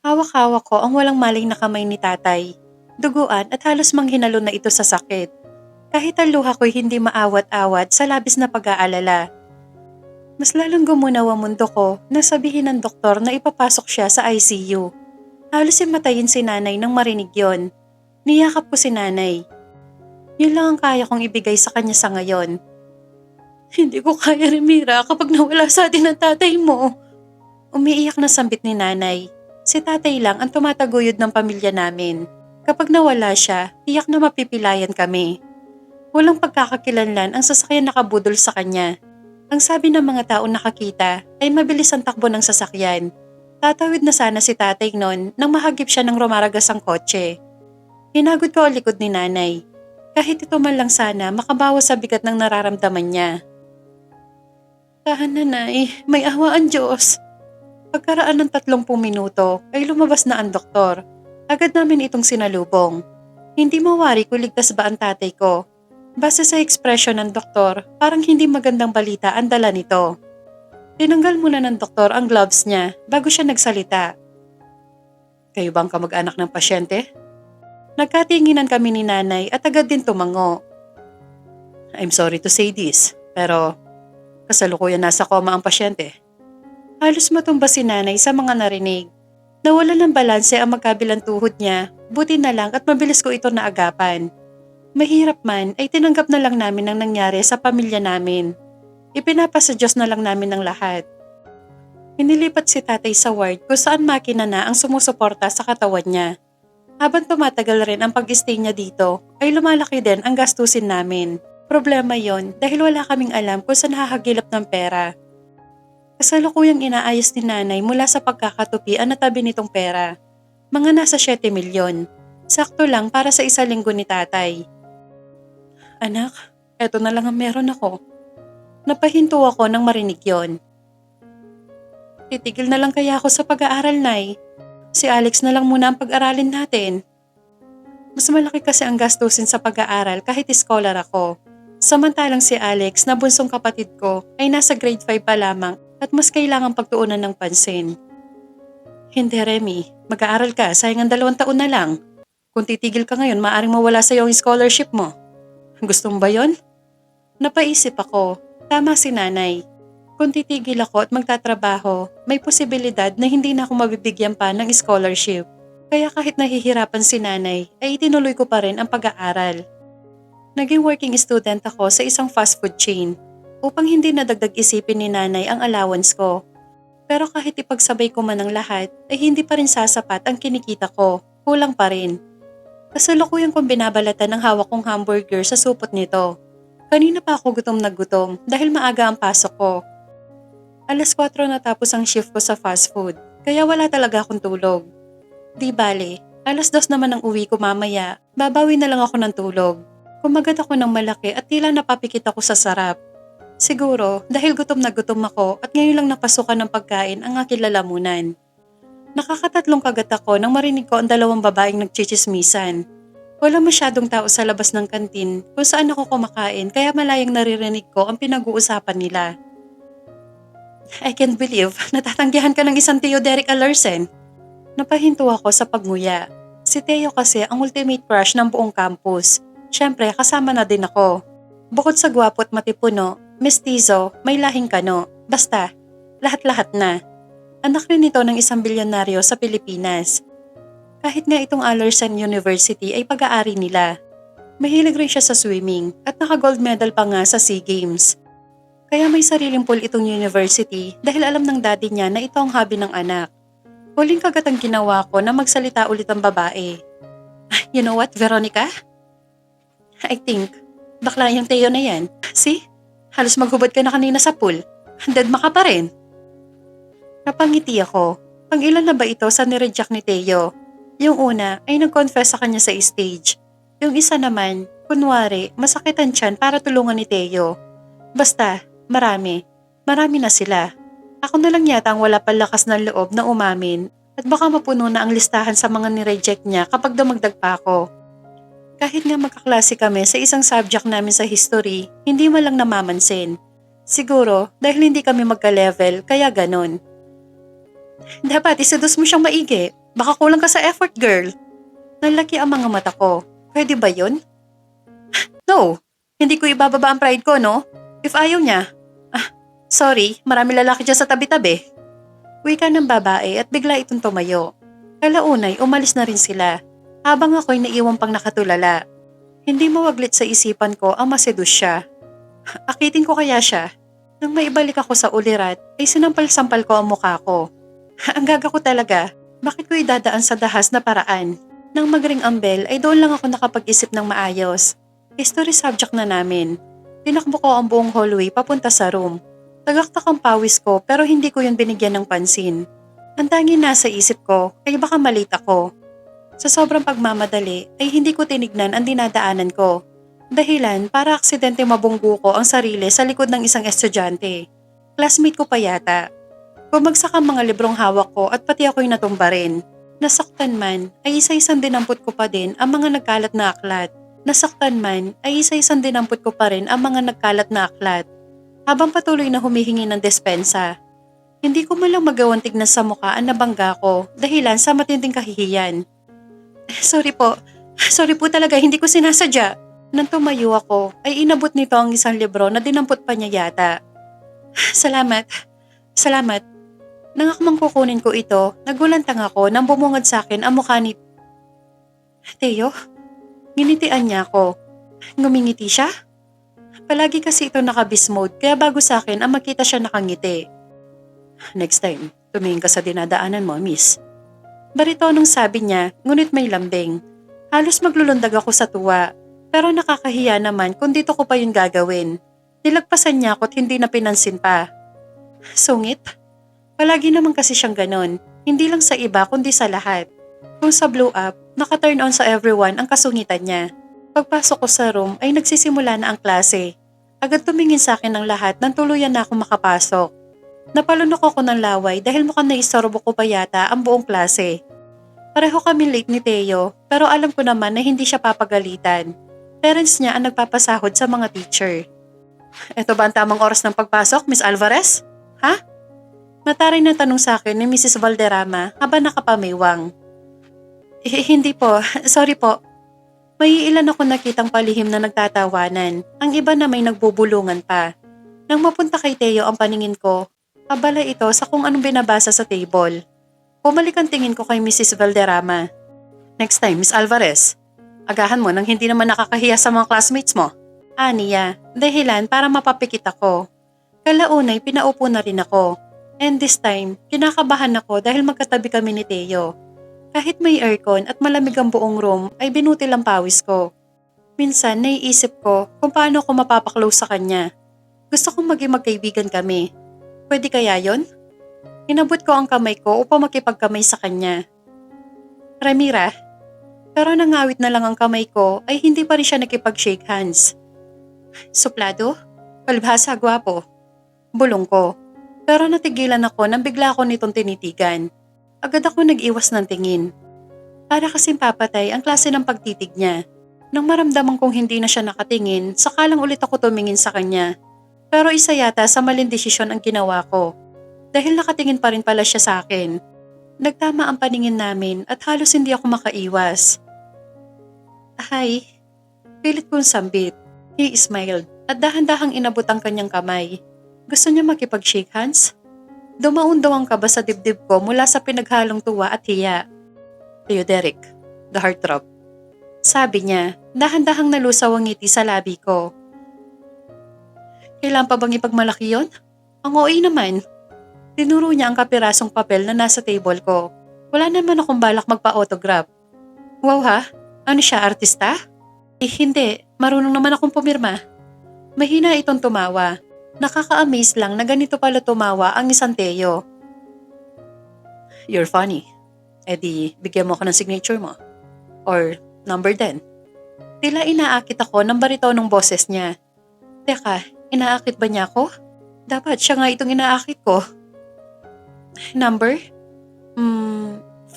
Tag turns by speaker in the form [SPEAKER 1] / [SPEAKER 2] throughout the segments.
[SPEAKER 1] Hawak-hawak ko ang walang maling na kamay ni tatay. Duguan at halos manghinalo na ito sa sakit. Kahit ang luha ko'y hindi maawat-awat sa labis na pag-aalala. Mas lalong gumunaw ang mundo ko nang sabihin ng doktor na ipapasok siya sa ICU. Halos himatayin si nanay nang marinig yon. Niyakap ko si nanay. Yun lang ang kaya kong ibigay sa kanya sa ngayon. Hindi ko kaya, Remira, kapag nawala sa atin ang tatay mo. Umiiyak na sambit ni nanay. Si tatay lang ang tumataguyod ng pamilya namin. Kapag nawala siya, tiyak na mapipilayan kami. Walang pagkakakilanlan ang sasakyan nakabudol sa kanya. Ang sabi ng mga taong nakakita ay mabilis ang takbo ng sasakyan. Tatawid na sana si tatay noon nang mahagip siya ng rumaragas ang kotse. Hinagod ko ang likod ni nanay. Kahit ito man lang sana makabawas sa bigat ng nararamdaman niya. Tahan nanay, may awa ang Diyos. Pagkaraan ng 30 minuto ay lumabas na ang doktor. Agad namin itong sinalubong. Hindi mawari kung ligtas ba ang tatay ko. Base sa ekspresyon ng doktor, parang hindi magandang balita ang dala nito. Tinanggal muna ng doktor ang gloves niya bago siya nagsalita. Kayo bang kamag-anak ng pasyente? Nagkatinginan kami ni nanay at agad din tumango. I'm sorry to say this, pero kasalukuyan nasa koma ang pasyente. Halos matumba si nanay sa mga narinig. Nawala ng balanse ang magkabilang tuhod niya, buti na lang at mabilis ko ito naagapan. Mahirap man ay tinanggap na lang namin ang nangyari sa pamilya namin. Ipinapasa Diyos na lang namin ang lahat. Inilipat si tatay sa ward kung saan makina na ang sumusuporta sa katawan niya. Habang tumatagal rin ang pag-stay niya dito, ay lumalaki din ang gastusin namin. Problema yon dahil wala kaming alam kung saan hahagilap ng pera. Kasalukuyang inaayos ni nanay mula sa pagkakatupi ang natabi nitong pera. Mga nasa 7 milyon. Sakto lang para sa 1 linggo ni tatay. Anak, eto na lang ang meron ako. Napahinto ako nang marinig yon. Titigil na lang kaya ako sa pag-aaral, Nay. Si Alex na lang muna ang pag-aralin natin. Mas malaki kasi ang gastusin sa pag-aaral kahit scholar ako. Samantalang si Alex na bunsong kapatid ko ay nasa grade 5 pa lamang at mas kailangang pagtuunan ng pansin. Hindi, Remy. Mag-aaral ka, sayang ang 2 taon na lang. Kung titigil ka ngayon, maaaring mawala sa iyo ang scholarship mo. Gusto mo ba yon? Napaisip ako. Tama si nanay. Kung titigil ako at magtatrabaho, may posibilidad na hindi na ako mabibigyan pa ng scholarship. Kaya kahit nahihirapan si nanay, ay itinuloy ko pa rin ang pag-aaral. Naging working student ako sa isang fast food chain upang hindi nadagdag isipin ni nanay ang allowance ko. Pero kahit ipagsabay ko man ang lahat, ay hindi pa rin sasapat ang kinikita ko. Kulang pa rin. Kasalukuyan kong binabalatan ang hawak kong hamburger sa supot nito. Kanina pa ako gutom na gutom dahil maaga ang pasok ko. 4:00 natapos ang shift ko sa fast food, kaya wala talaga akong tulog. Di bale, 2:00 naman ang uwi ko mamaya, babawi na lang ako ng tulog. Kumagat ako ng malaki at tila napapikit ako sa sarap. Siguro dahil gutom na gutom ako at ngayon lang napasukan ng pagkain ang aking lalamunan. Nakakatatlong kagat ako nang marinig ko ang 2 babaeng nagchichismisan. Wala masyadong tao sa labas ng kantin kung saan ako kumakain kaya malayang naririnig ko ang pinag-uusapan nila. I can't believe natatanggihan ka ng isang Theoderic Alarsen. Napahinto ako sa pagnguya. Si Theo kasi ang ultimate crush ng buong campus. Siyempre kasama na din ako. Bukod sa gwapo at matipuno, mestizo, may lahing kano. Basta, lahat-lahat na. Anak rin ito ng isang bilyonaryo sa Pilipinas. Kahit nga itong Alarsen University ay pag-aari nila. Mahilig rin siya sa swimming at naka-gold medal pa nga sa SEA Games. Kaya may sariling pool itong university dahil alam ng daddy niya na ito ang hobby ng anak. Huling kagat ang ginawa ko na magsalita ulit ang babae. You know what, Veronica? I think, bakla yung Theo na yan. See? Halos maghubad ka na kanina sa pool. Deadma ka pa rin. Napangiti ako. Pang-ilan na ba ito sa nireject ni Theo? Yung una ay nag-confess sa kanya sa stage. Yung isa naman, kunwari, masakit ang tiyan para tulungan ni Theo. Basta, marami. Marami na sila. Ako na lang yata ang wala palakas ng loob na umamin at baka mapuno na ang listahan sa mga nireject niya kapag dumagdag pa ako. Kahit nga magkaklase kami sa isang subject namin sa history, hindi man lang namamansin. Siguro dahil hindi kami magka-level kaya ganon. Dapat iseduce mo siyang maigi. Baka kulang ka sa effort, girl. Nalaki ang mga mata ko. Pwede ba yun? No, hindi ko ibababa ang pride ko, no? If ayaw niya. Sorry, marami lalaki dyan sa tabi-tabi. Wika ng babae at bigla itong tumayo. Kalaunay, umalis na rin sila. Habang ako'y naiwang pang nakatulala. Hindi mawaglit sa isipan ko ang masedus siya. Akitin ko kaya siya? Nang maibalik ako sa ulirat, ay sinampal-sampal ko ang mukha ko. Ang gaga ko talaga. Bakit ko idadaan sa dahas na paraan? Nang magring ang bell ay doon lang ako nakapag-isip ng maayos. History subject na namin. Tinakbo ko ang buong hallway papunta sa room. Tagaktak ang pawis ko pero hindi ko yun binigyan ng pansin. Ang tanging nasa isip ko ay baka malate ako. Sa sobrang pagmamadali ay hindi ko tinignan ang dinadaanan ko. Dahilan para aksidente mabunggo ko ang sarili sa likod ng isang estudyante. Classmate ko pa yata. Bumagsak ang mga librong hawak ko at pati ako'y natumba rin. Nasaktan man ay isa-isang dinampot ko pa din ang mga nagkalat na aklat. Nasaktan man ay isa-isang dinampot ko pa rin ang mga nagkalat na aklat. Habang patuloy na humihingi ng despensa. Hindi ko malang magawang tignan sa mukha ang nabangga ko dahilan sa matinding kahihiyan. Sorry po talaga, hindi ko sinasadya. Nang tumayo ako ay inabot nito ang isang libro na dinampot pa niya yata. Salamat. Nang akmang kukunin ko ito, nagulantang ako nang bumungad sa akin ang mukha ni Teo. Ginitian niya ako. Ngumingiti siya? Palagi kasi ito naka-beast mode kaya bago sa akin ang makita siya nakangiti. Next time, tumingin ka sa dinadaanan mo, miss. Baritonong sabi niya, ngunit may lambing. Halos maglulundag ako sa tuwa, pero nakakahiya naman kung dito ko pa yun gagawin. Nilagpasan niya ako at hindi na pinansin pa. Sungit? Palagi naman kasi siyang ganon, hindi lang sa iba kundi sa lahat. Kung sa blow up, naka-turn on sa everyone ang kasungitan niya. Pagpasok ko sa room ay nagsisimula na ang klase. Agad tumingin sa akin ng lahat nang tuluyan na ako makapasok. Napalunok ako ng laway dahil mukhang naistorbo ko pa yata ang buong klase. Pareho kami late ni Teo pero alam ko naman na hindi siya papagalitan. Parents niya ang nagpapasahod sa mga teacher. Ito ba ang tamang oras ng pagpasok, Miss Alvarez? Ha? Mataray na tanong sa akin ni Mrs. Valderrama habang nakapamiwang. Hindi po, sorry po. May ilan ako nakitang palihim na nagtatawanan, ang iba na may nagbubulungan pa. Nang mapunta kay Teo ang paningin ko, abala ito sa kung anong binabasa sa table. Pumalik ang tingin ko kay Mrs. Valderrama. Next time, Miss Alvarez, agahan mo nang hindi naman nakakahiya sa mga classmates mo. Aniya, dahilan para mapapikit ako. Kalaunay pinaupo na rin ako. And this time, kinakabahan ako dahil magkatabi kami ni Teo. Kahit may aircon at malamig ang buong room ay binutil ang pawis ko. Minsan naiisip ko kung paano ako mapapaklose sa kanya. Gusto kong maging magkaibigan kami. Pwede kaya yon? Inabot ko ang kamay ko upang makipagkamay sa kanya. Ramira, pero nangawit na lang ang kamay ko ay hindi pa rin siya nakipag-shake hands. Suplado? Palibhasa, gwapo. Bulong ko. Pero natigilan ako nang bigla ako nitong tinitigan. Agad ako nag-iwas ng tingin. Para kasing papatay ang klase ng pagtitig niya. Nang maramdaman kong hindi na siya nakatingin, saka lang ulit ako tumingin sa kanya. Pero isa yata sa maling desisyon ang ginawa ko. Dahil nakatingin pa rin pala siya sa akin. Nagtama ang paningin namin at halos hindi ako makaiwas. Hi. Pilit kong sambit. He smiled at dahan-dahang inabot ang kanyang kamay. Gusto niya makipag-shake hands? Dumaon-daw ang kaba sa dibdib ko mula sa pinaghalong tuwa at hiya. Theoderic, the heartthrob. Sabi niya, dahan-dahang nalusaw ang ngiti sa labi ko. Kailan pa bang ipagmalaki yon? Ang OA naman. Tinuro niya ang kapirasong papel na nasa table ko. Wala naman akong balak magpa-autograph. Wow ha? Ano siya, artista? Hindi. Marunong naman akong pumirma. Mahina itong tumawa. Nakaka-amaze lang na ganito pala tumawa ang isang Teo. You're funny. Di, bigyan mo ako ng signature mo. Or number 10. Tila inaakit ako ng baritonong boses niya. Teka, inaakit ba niya ako? Dapat siya nga itong inaakit ko. Number? 5?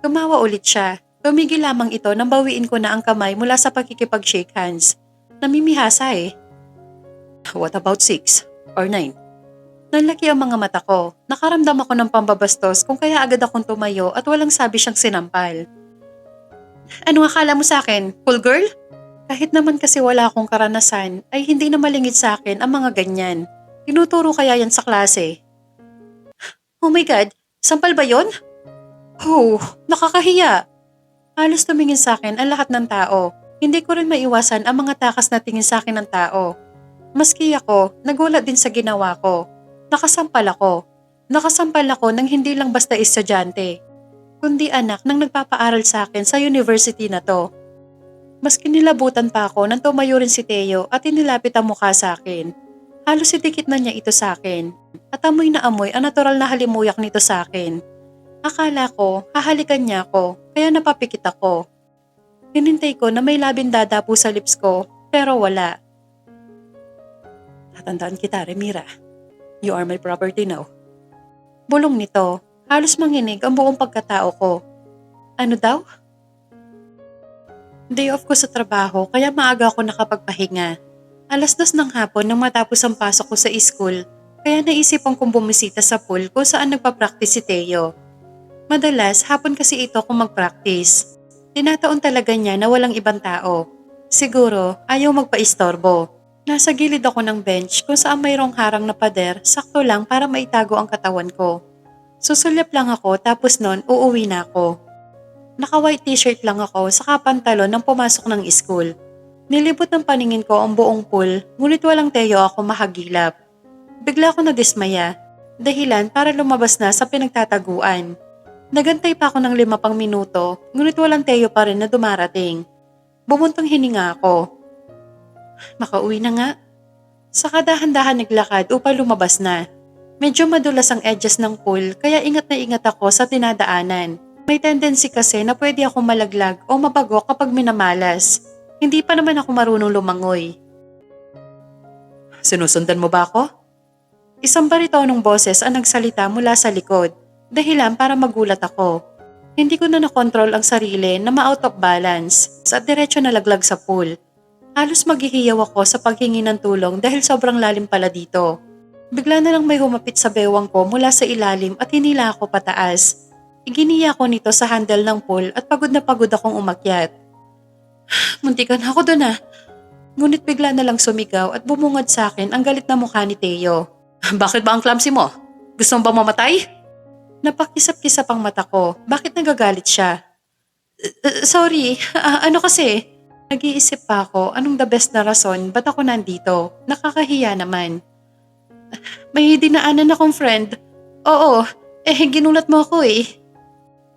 [SPEAKER 1] Tumawa ulit siya. Tumigil lamang ito nang bawiin ko na ang kamay mula sa pagkikipag-shake hands. Namimihasa eh. What about 6 or 9? Nanlaki ang mga mata ko. Nakaramdam ako ng pambabastos kung kaya agad akong tumayo at walang sabi siyang sinampal. Ano akala mo sa akin? Cool girl? Kahit naman kasi wala akong karanasan, ay hindi na malingid sa akin ang mga ganyan. Tinuturo kaya yan sa klase. Oh my God, sampal ba yon? Oh, nakakahiya. Halos tumingin sa akin ang lahat ng tao. Hindi ko rin maiwasan ang mga takas na tingin sa akin ng tao. Maski ako, nagulat din sa ginawa ko. Nakasampal ako. Nakasampal ako ng hindi lang basta estudyante, kundi anak ng nagpapaaral sa akin sa university na to. Maski nilabutan pa ako nang tumayo rin si Teo at inilapit ang mukha sa akin. Halos idikit na niya ito sa akin. At amoy na amoy ang natural na halimuyak nito sa akin. Akala ko, hahalikan niya ako, kaya napapikit ako. Hinintay ko na may labing dadapo sa lips ko, pero wala. Tatandaan kita, Remira. You are my property now. Bulong nito, halos manginig ang buong pagkatao ko. Ano daw? Day off ko sa trabaho kaya maaga ako nakapagpahinga. 2:00 ng hapon nang matapos ang pasok ko sa school, kaya naisipan kong bumisita sa pool kung saan nagpa-practice si Teo. Madalas, hapon kasi ito kung mag-practice. Tinataon talaga niya na walang ibang tao. Siguro, ayaw magpa-istorbo. Nasa gilid ako ng bench kung saan mayroong harang na pader, sakto lang para maitago ang katawan ko. Susulyap lang ako tapos nun uuwi na ako. Naka-white t-shirt lang ako saka pantalon nang pumasok ng school. Nilibot ng paningin ko ang buong pool, ngunit walang Teo ako mahagilap. Bigla ako nadismaya, dahilan para lumabas na sa pinagtataguan. Nagantay pa ako ng 5 pang minuto, ngunit walang Teo pa rin na dumarating. Bumuntong hininga ako. Makauwi na nga. Saka dahan-dahan naglakad upang lumabas na. Medyo madulas ang edges ng pool kaya ingat na ingat ako sa tinadaanan. May tendency kasi na pwede akong malaglag o mabago kapag minamalas. Hindi pa naman ako marunong lumangoy. Sinusundan mo ba ako? Isang baritonong boses ang nagsalita mula sa likod, dahilan para magulat ako. Hindi ko na nakontrol ang sarili na ma-out of balance at diretso nalaglag sa pool. Halos maghihiyaw ako sa paghingi ng tulong dahil sobrang lalim pala dito. Bigla na lang may humapit sa bewang ko mula sa ilalim at hinila ako pataas. Iginiya ko nito sa handle ng pool at pagod na pagod akong umakyat. Muntikan ako doon Ngunit bigla na lang sumigaw at bumungad sa akin ang galit na mukha ni Teo. Bakit ba ang clumsy mo? Gusto mo ba mamatay? Napakisap-kisap ang mata ko. Bakit nagagalit siya? Sorry, ano kasi? Nag-iisip pa ako anong the best na rason ba't ako nandito. Nakakahiya naman. May dinaanan akong friend. Oo, ginulat mo ako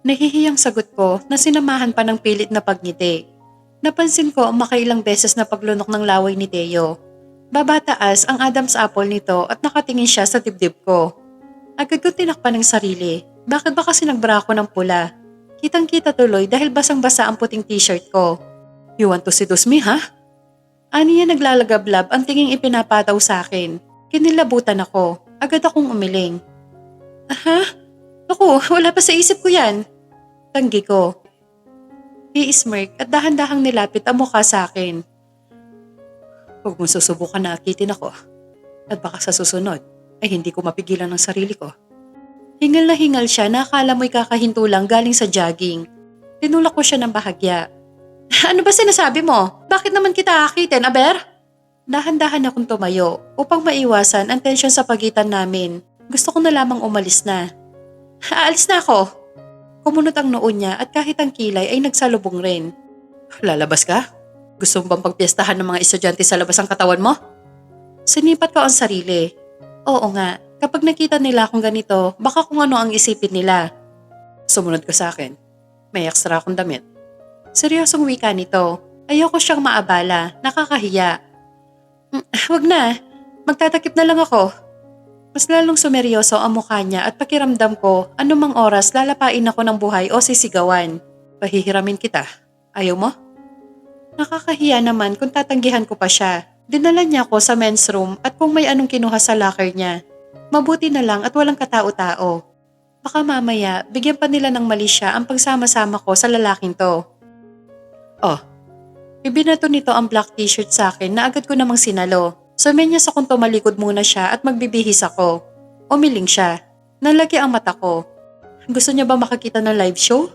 [SPEAKER 1] Nahihiyang sagot ko na sinamahan pa ng pilit na pagngiti. Napansin ko ang makailang beses na paglunok ng laway ni Teo. Babataas ang Adam's apple nito at nakatingin siya sa dibdib ko. Agad ko tinakpan ng sarili. Bakit ba kasi nagbra ako ng pula? Kitang-kita tuloy dahil basang-basa ang puting t-shirt ko. You want to seduce me, ha? Aniya naglalagablab ang tinging ipinapataw sa akin. Kinilabutan ako. Agad akong umiling. Ha? Naku, wala pa sa isip ko yan. Tanggi ko. I-smirk at dahan-dahang nilapit ang mukha sa akin. Huwag mong susubukan na akitin ako. At baka sa susunod ay hindi ko mapigilan ang sarili ko. Hingal na hingal siya na akala mo'y kakahinto lang galing sa jogging. Tinulak ko siya ng bahagya. Ano ba sinasabi mo? Bakit naman kita akitin, Aber? Dahan-dahan akong tumayo upang maiwasan ang tensyon sa pagitan namin. Gusto ko na lamang umalis na. Aalis na ako. Kumunot ang noo niya at kahit ang kilay ay nagsalubong rin. Lalabas ka? Gusto mo bang pagpiestahan ng mga estudyante sa labas ang katawan mo? Sinipat ko ang sarili. Oo nga, kapag nakita nila akong ganito, baka kung ano ang isipin nila. Sumunod ka sa akin. May extra akong damit. Seryosong wika nito. Ayoko siyang maabala, nakakahiya. Wag na, magtatakip na lang ako. Mas lalong sumeryoso ang mukha niya at pakiramdam ko anumang oras lalapain ako ng buhay o sisigawan. Pahihiramin kita. Ayaw mo? Nakakahiya naman kung tatanggihan ko pa siya. Dinala niya ako sa men's room at kung may anong kinuha sa locker niya. Mabuti na lang at walang katao-tao. Baka mamaya bigyan pa nila ng mali siya ang pagsama-sama ko sa lalaking to. Oh, ibinato nito ang black t-shirt sa akin na agad ko namang sinalo. So menyas akong tumalikod muna siya at magbibihis ako. Umiling siya. Nalaki ang mata ko. Gusto niya ba makakita ng live show?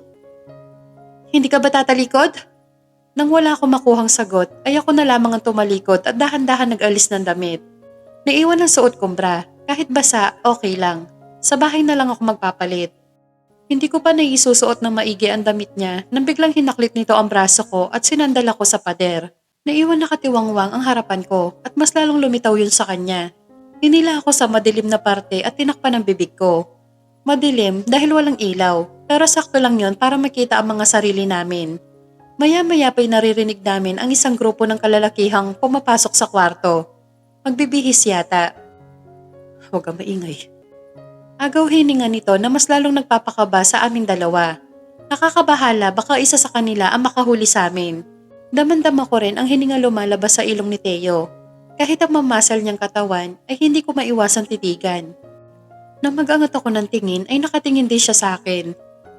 [SPEAKER 1] Hindi ka ba tatalikod? Nang wala akong makuhang sagot, ay ako na lamang ang tumalikod at dahan-dahan nag-alis ng damit. Naiwan ang suot kong bra. Kahit basa, okay lang. Sa bahay na lang ako magpapalit. Hindi ko pa naisusuot ng maigi ang damit niya nang biglang hinaklit nito ang braso ko at sinandal ako sa pader. Naiwan nakatiwangwang ang harapan ko at mas lalong lumitaw yun sa kanya. Hinila ako sa madilim na parte at tinakpan ang bibig ko. Madilim dahil walang ilaw, pero sakto lang yon para makita ang mga sarili namin. Maya-maya pa'y naririnig namin ang isang grupo ng kalalakihang pumapasok sa kwarto. Magbibihis yata. Huwag kang maingay. Agaw hininga nito na mas lalong nagpapakaba sa aming dalawa. Nakakabahala baka isa sa kanila ang makahuli sa amin. Damandama ko rin ang hininga lumalabas sa ilong ni Teo. Kahit ang mamasal niyang katawan ay hindi ko maiwasang titigan. Nang mag-angat ako ng tingin ay nakatingin din siya sa akin.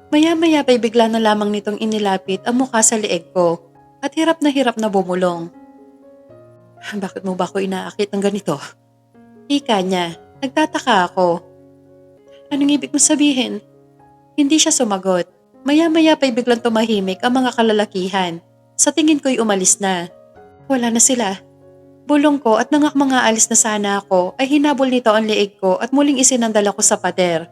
[SPEAKER 1] Maya-maya pa'y bigla na lamang nitong inilapit ang mukha sa leeg ko at hirap na bumulong. Bakit mo ba ako inaakit ng ganito? Ika niya, nagtataka ako. Anong ibig mo sabihin? Hindi siya sumagot. Maya-maya pa'y biglang tumahimik ang mga kalalakihan. Sa tingin ko'y umalis na. Wala na sila. Bulong ko at nangak mga alis na sana ako ay hinabol nito ang leeg ko at muling isinandal ako sa pader.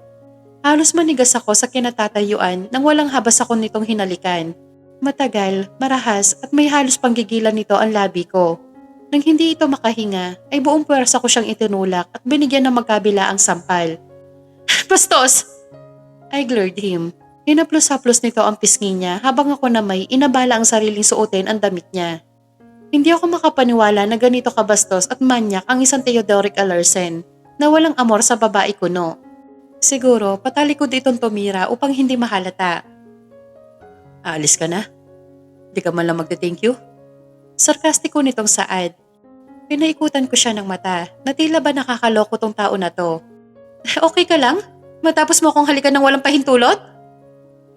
[SPEAKER 1] Halos manigas ako sa kinatatayuan nang walang habas ako nitong hinalikan. Matagal, marahas at may halos panggigilan nito ang labi ko. Nang hindi ito makahinga ay buong puwersa ko siyang itinulak at binigyan ng magkabila ang sampal. Bastos! I glared him. Hinaplos-haplos nito ang pisngi niya habang ako na may inabala ang sariling suotin ang damit niya. Hindi ako makapaniwala na ganito kabastos at manyak ang isang Theodoric Alarsen na walang amor sa babae kuno. Siguro patalikod itong tumira upang hindi mahalata. Aalis ka na? Di ka man lang magte-thank you? Sarkastiko nitong saad. Pinaikutan ko siya ng mata na tila ba nakakaloko tong tao na to. Okay ka lang? Matapos mo akong halikan ng walang pahintulot?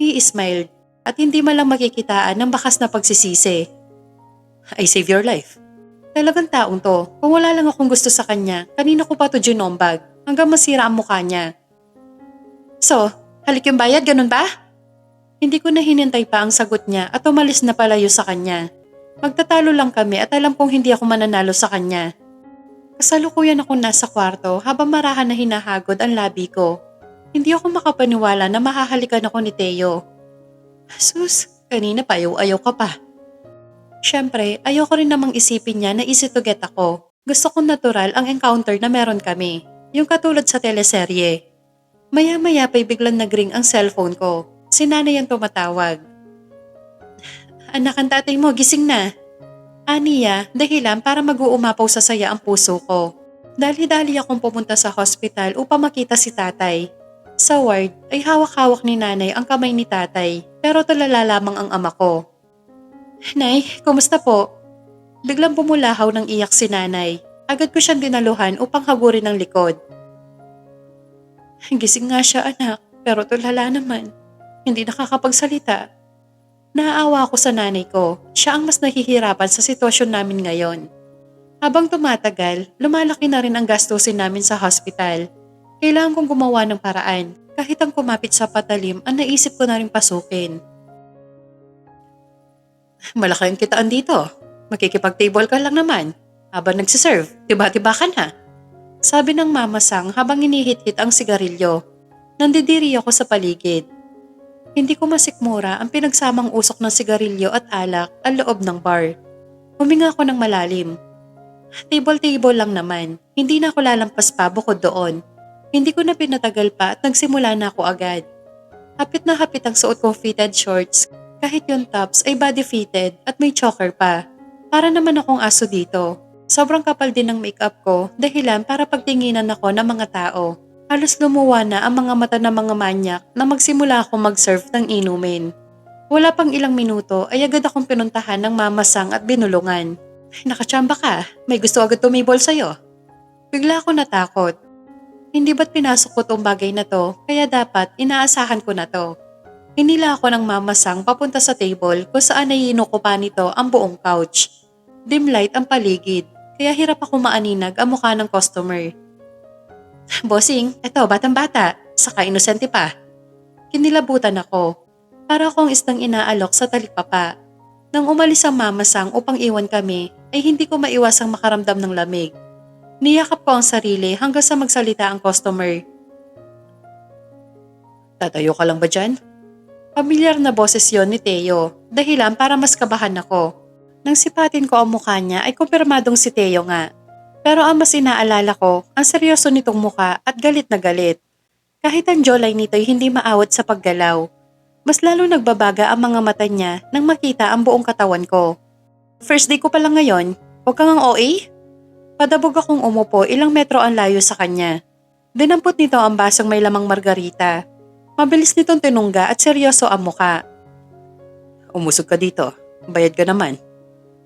[SPEAKER 1] He smiled at hindi man lang makikitaan ng bakas na pagsisisi. I save your life. Talagang taong to. Kung wala lang akong gusto sa kanya, kanina ko pa to ginombag hanggang masira ang mukha niya. So, halik yung bayad, ganun ba? Hindi ko na hinintay pa ang sagot niya at umalis na palayo sa kanya. Magtatalo lang kami at alam kong hindi ako mananalo sa kanya. Kasalukuyan ako nasa kwarto habang marahan na hinahagod ang labi ko. Hindi ako makapaniwala na mahahalikan ako ni Teo. Sus, kanina pa ayaw ka pa. Siyempre, ayoko rin namang isipin niya na easy to get ako. Gusto kong natural ang encounter na meron kami, yung katulad sa teleserye. Maya-maya pa'y biglang nagring ang cellphone ko. Si nanay ang tumatawag. Anak, ang tatay mo, gising na. Aniya, dahilan para mag-uumapaw sa saya ang puso ko. Dali-dali akong pumunta sa hospital upang makita si tatay. Sa ward ay hawak-hawak ni nanay ang kamay ni tatay, pero tulala lamang ang ama ko. Nay, kumusta po? Biglang bumulahaw ng iyak si nanay. Agad ko siyang dinaluhan upang hagurin ang likod. Gising nga siya anak, pero tulala naman. Hindi nakakapagsalita. Naaawa ako sa nanay ko. Siya ang mas nahihirapan sa sitwasyon namin ngayon. Habang tumatagal, lumalaki na rin ang gastusin namin sa hospital. Kailangan kong gumawa ng paraan. Kahit ang kumapit sa patalim, ang naisip ko na rin pasukin. Malaki ang kitaan dito. Makikipag-table ka lang naman. Habang nagsiserve, tiba-tiba ka na. Sabi ng mama sang habang inihit-hit ang sigarilyo. Nandidiri ako sa paligid. Hindi ko masikmura ang pinagsamang usok ng sigarilyo at alak ang loob ng bar. Huminga ako ng malalim. Table-table lang naman. Hindi na ako lalampas pa bukod doon. Hindi ko na pinatagal pa at nagsimula na ako agad. Hapit na hapit ang suot kong fitted shorts. Kahit yung tops ay body-fitted at may choker pa. Para naman akong aso dito. Sobrang kapal din ng makeup ko dahilan para pagtinginan ako ng mga tao. Halos lumuwa na ang mga mata ng mga manyak na magsimula akong mag-serve ng inumin. Wala pang ilang minuto ay agad akong pinuntahan ng mamasang at binulungan. Nakachamba ka, may gusto agad tumibol sa'yo. Bigla ako natakot. Hindi ba't pinasok ko tong bagay na to kaya dapat inaasahan ko na to. Hinila ako ng mamasang papunta sa table kung saan ay inukupa nito ang buong couch. Dim light ang paligid kaya hirap ako maaninag ang mukha ng customer. Bossing, eto batang-bata, saka inosente pa. Kinilabutan ako. Para akong isdang inaalok sa talipapa. Nang umalis ang mamasang upang iwan kami, ay hindi ko maiwasang makaramdam ng lamig. Niyakap ko ang sarili hanggang sa magsalita ang customer. Tatayo ka lang ba dyan? Pamilyar na boses yon ni Teo, dahilan para mas kabahan ako. Nang sipatin ko ang mukha niya ay kumpirmadong si Teo nga. Pero ang mas inaalala ko, ang seryoso nitong muka at galit na galit. Kahit ang jawline nito'y hindi maawat sa paggalaw. Mas lalo nagbabaga ang mga mata niya nang makita ang buong katawan ko. First day ko pa lang ngayon, huwag kang ang OA? Padabog akong umupo ilang metro ang layo sa kanya. Dinampot nito ang basong may lamang margarita. Mabilis nitong tinungga at seryoso ang muka. Umusog ka dito, bayad ka naman.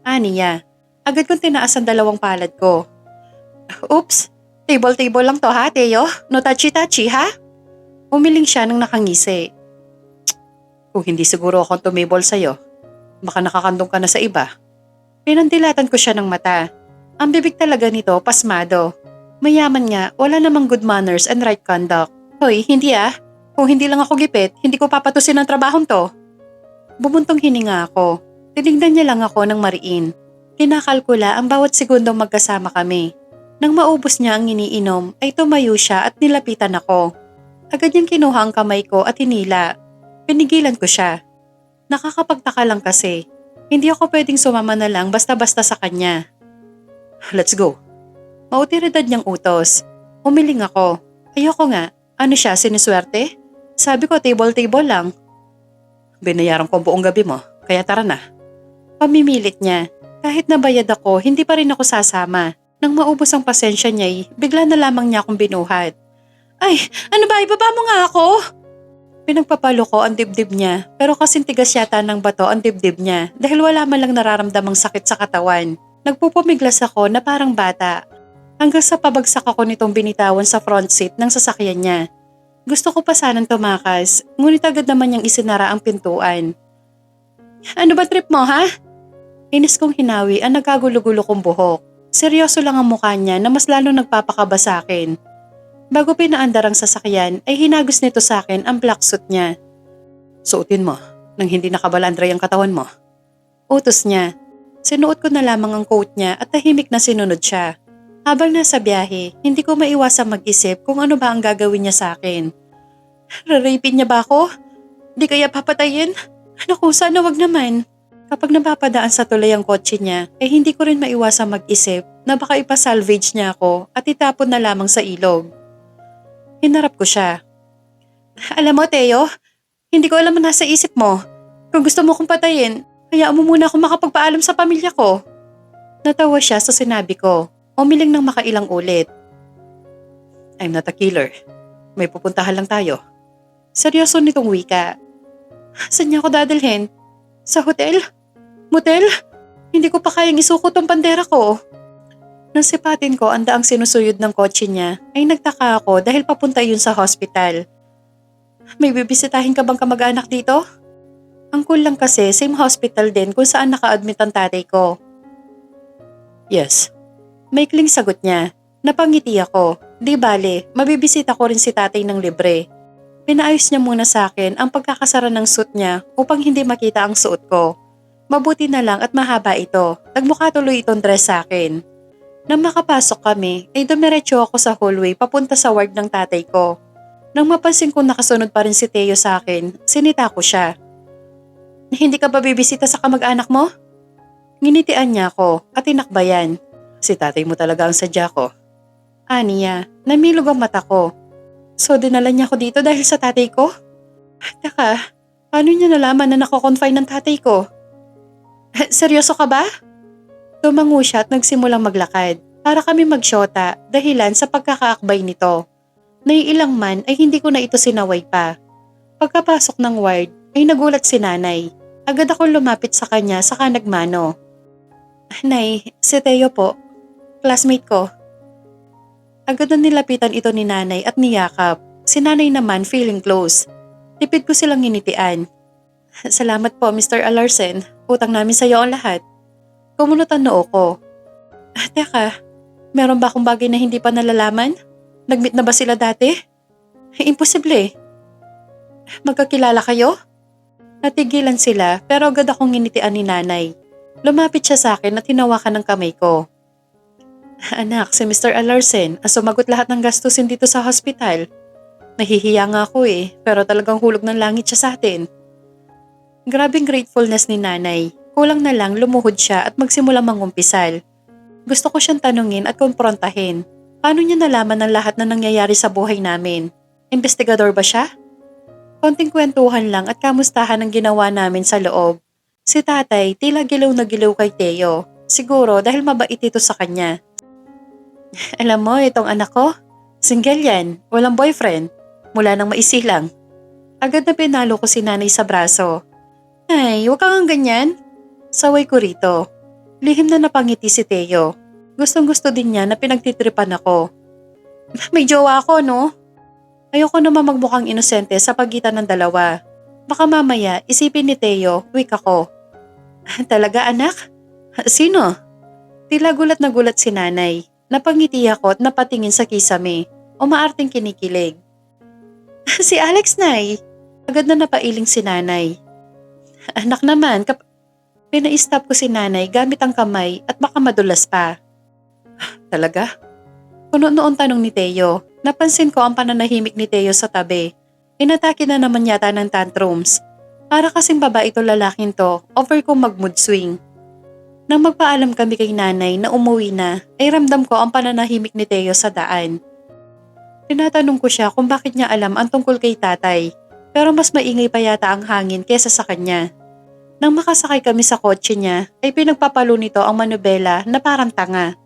[SPEAKER 1] Aniya, agad kong tinaas ang dalawang palad ko. Oops, table lang to ha, Teo? No touchy-touchy ha? Umiling siya nang nakangisi. Kung hindi siguro akong tumable sa'yo, baka nakakandong ka na sa iba. Pinandilatan ko siya ng mata. Ang bibig talaga nito, pasmado. Mayaman nga, wala namang good manners and right conduct. Hoy, hindi ah. Kung hindi lang ako gipit, hindi ko papatusin ang trabahong to. Bumuntong hininga ako. Tinignan niya lang ako ng mariin. Kinakalkula ang bawat segundong magkasama kami. Nang maubos niya ang iniinom, ay tumayo siya at nilapitan ako. Agad niyang kinuha ang kamay ko at hinila. Pinigilan ko siya. Nakakapagtaka lang kasi. Hindi ako pwedeng sumama na lang basta-basta sa kanya. Let's go. Mautiridad niyang utos. Umiling ako. Ayoko nga. Ano siya, siniswerte? Sabi ko table lang. Binayaran ko ang buong gabi mo, kaya tara na. Pamimilit niya. Kahit nabayad ako, hindi pa rin ako sasama. Nang maubos ang pasensya niya, bigla na lamang niya akong binuhat. Ay, ano ba? Ibaba mo nga ako! Pinagpapalo ko ang dibdib niya, pero kasing tigas yata ng bato ang dibdib niya dahil wala man lang nararamdamang sakit sa katawan. Nagpupumiglas ako na parang bata. Hanggang sa pabagsak ako nitong binitawan sa front seat ng sasakyan niya. Gusto ko pa sanang tumakas, ngunit agad naman niyang isinara ang pintuan. Ano ba trip mo ha? Inis kong hinawi ang nagkagulo-gulo kong buhok. Seryoso lang ang mukha niya na mas lalo nagpapakaba sa akin. Bago pinaandar ang sasakyan ay hinagos nito sa akin ang black suit niya. Suotin mo nang hindi nakabalandray ang katawan mo. Utos niya. Sinuot ko na lamang ang coat niya at tahimik na sinunod siya. Habang nasa biyahe, hindi ko maiwasang mag-isip kung ano ba ang gagawin niya sa akin. Rarapin niya ba ako? Di kaya papatayin? Naku, sana wag naman. Kapag napapadaan sa tulay ang kotse niya, ay hindi ko rin maiwasang mag-isip na baka ipasalvage niya ako at itapon na lamang sa ilog. Hinarap ko siya. Alam mo, Teo, hindi ko alam ang nasa isip mo. Kung gusto mo kong patayin, hayaan mo muna akong makapagpaalam sa pamilya ko. Natawa siya sa sinabi ko. Umiling ng makailang ulit. I'm not a killer. May pupuntahan lang tayo. Seryoso nitong wika. Saan niya ako dadalhin? Sa hotel? Motel? Hindi ko pa kayang isuko tong bandera ko. Nang sipatin ko ang daang sinusuyod ng kotse niya, ay nagtaka ako dahil papunta yun sa hospital. May bibisitahin ka bang kamag-anak dito? Ang cool lang kasi same hospital din kung saan naka-admit ang tatay ko. Yes. Maikling sagot niya. Napangiti ako. Di bale, mabibisita ko rin si tatay ng libre. Pinaayos niya muna sa akin ang pagkakasara ng suit niya upang hindi makita ang suot ko. Mabuti na lang at mahaba ito. Nagmukha tuloy itong dress sa akin. Nang makapasok kami, ay dumiretso ako sa hallway papunta sa ward ng tatay ko. Nang mapansin kong nakasunod pa rin si Teo sa akin, sinita ko siya. Hindi ka ba bibisita sa kamag-anak mo? Nginitian niya ako at tinakbayan. Si tatay mo talaga ang sadya ko. Aniya, namilog ang mata ko. So dinala niya ako dito dahil sa tatay ko? Taka, paano niya nalaman na nako-confine ng tatay ko? Seryoso ka ba? Tumango siya at nagsimulang maglakad para kami magsyota dahilan sa pagkakaakbay nito. Naiilang man ay hindi ko na ito sinaway pa. Pagkapasok ng ward ay nagulat si nanay. Agad ako lumapit sa kanya saka nagmano. Nay, si Teo po. Classmate ko. Agad na nilapitan ito ni nanay at niyakap. Si nanay naman feeling close. Tipid ko silang nginitian. Salamat po Mr. Alarsen. Utang namin sa iyo ang lahat. Kumunot ang noo ko. Teka, meron ba akong bagay na hindi pa nalalaman? Nag-meet na ba sila dati? Imposible. Magkakilala kayo? Natigilan sila pero agad akong nginitian ni nanay. Lumapit siya sa akin at hinawakan ng kamay ko. Anak, si Mr. Alarsen ang sumagot lahat ng gastusin dito sa hospital. Nahihiya nga ako pero talagang hulog ng langit siya sa atin. Grabing gratefulness ni nanay. Kulang na lang lumuhod siya at magsimula mangumpisal. Gusto ko siyang tanungin at kumprontahin. Paano niya nalaman ng lahat na nangyayari sa buhay namin? Investigador ba siya? Konting kwentuhan lang at kamustahan ang ginawa namin sa loob. Si tatay tila gilaw na gilaw kay Teo. Siguro dahil mabait ito sa kanya. Alam mo, itong anak ko, single yan, walang boyfriend, mula nang maisilang. Agad na pinalo ko si nanay sa braso. Ay, huwag kang ganyan. Saway ko rito. Lihim na napangiti si Teo. Gustong gusto din niya na pinagtitripan ako. May jowa ako, no? Ayoko naman magmukhang inosente sa pagitan ng dalawa. Baka mamaya isipin ni Teo, weak ako. Talaga anak? Sino? Tila gulat na gulat si nanay. Napangiti ako at napatingin sa kisame. Umaarting kinikilig. Si Alex, Nay. Agad na napailing si nanay. Anak naman, pina-stop ko si nanay gamit ang kamay at baka madulas pa. Talaga? Kuno noon tanong ni Teo. Napansin ko ang pananahimik ni Teo sa tabi. Inatake na naman yata ng tantrums. Para kasing babae ito lalaking to, over kong mag-mood swing. Nang magpaalam kami kay nanay na umuwi na, ay ramdam ko ang pananahimik ni Teo sa daan. Tinatanong ko siya kung bakit niya alam ang tungkol kay tatay, pero mas maingay pa yata ang hangin kesa sa kanya. Nang makasakay kami sa kotse niya, ay pinagpapalo nito ang manubela na parang tanga.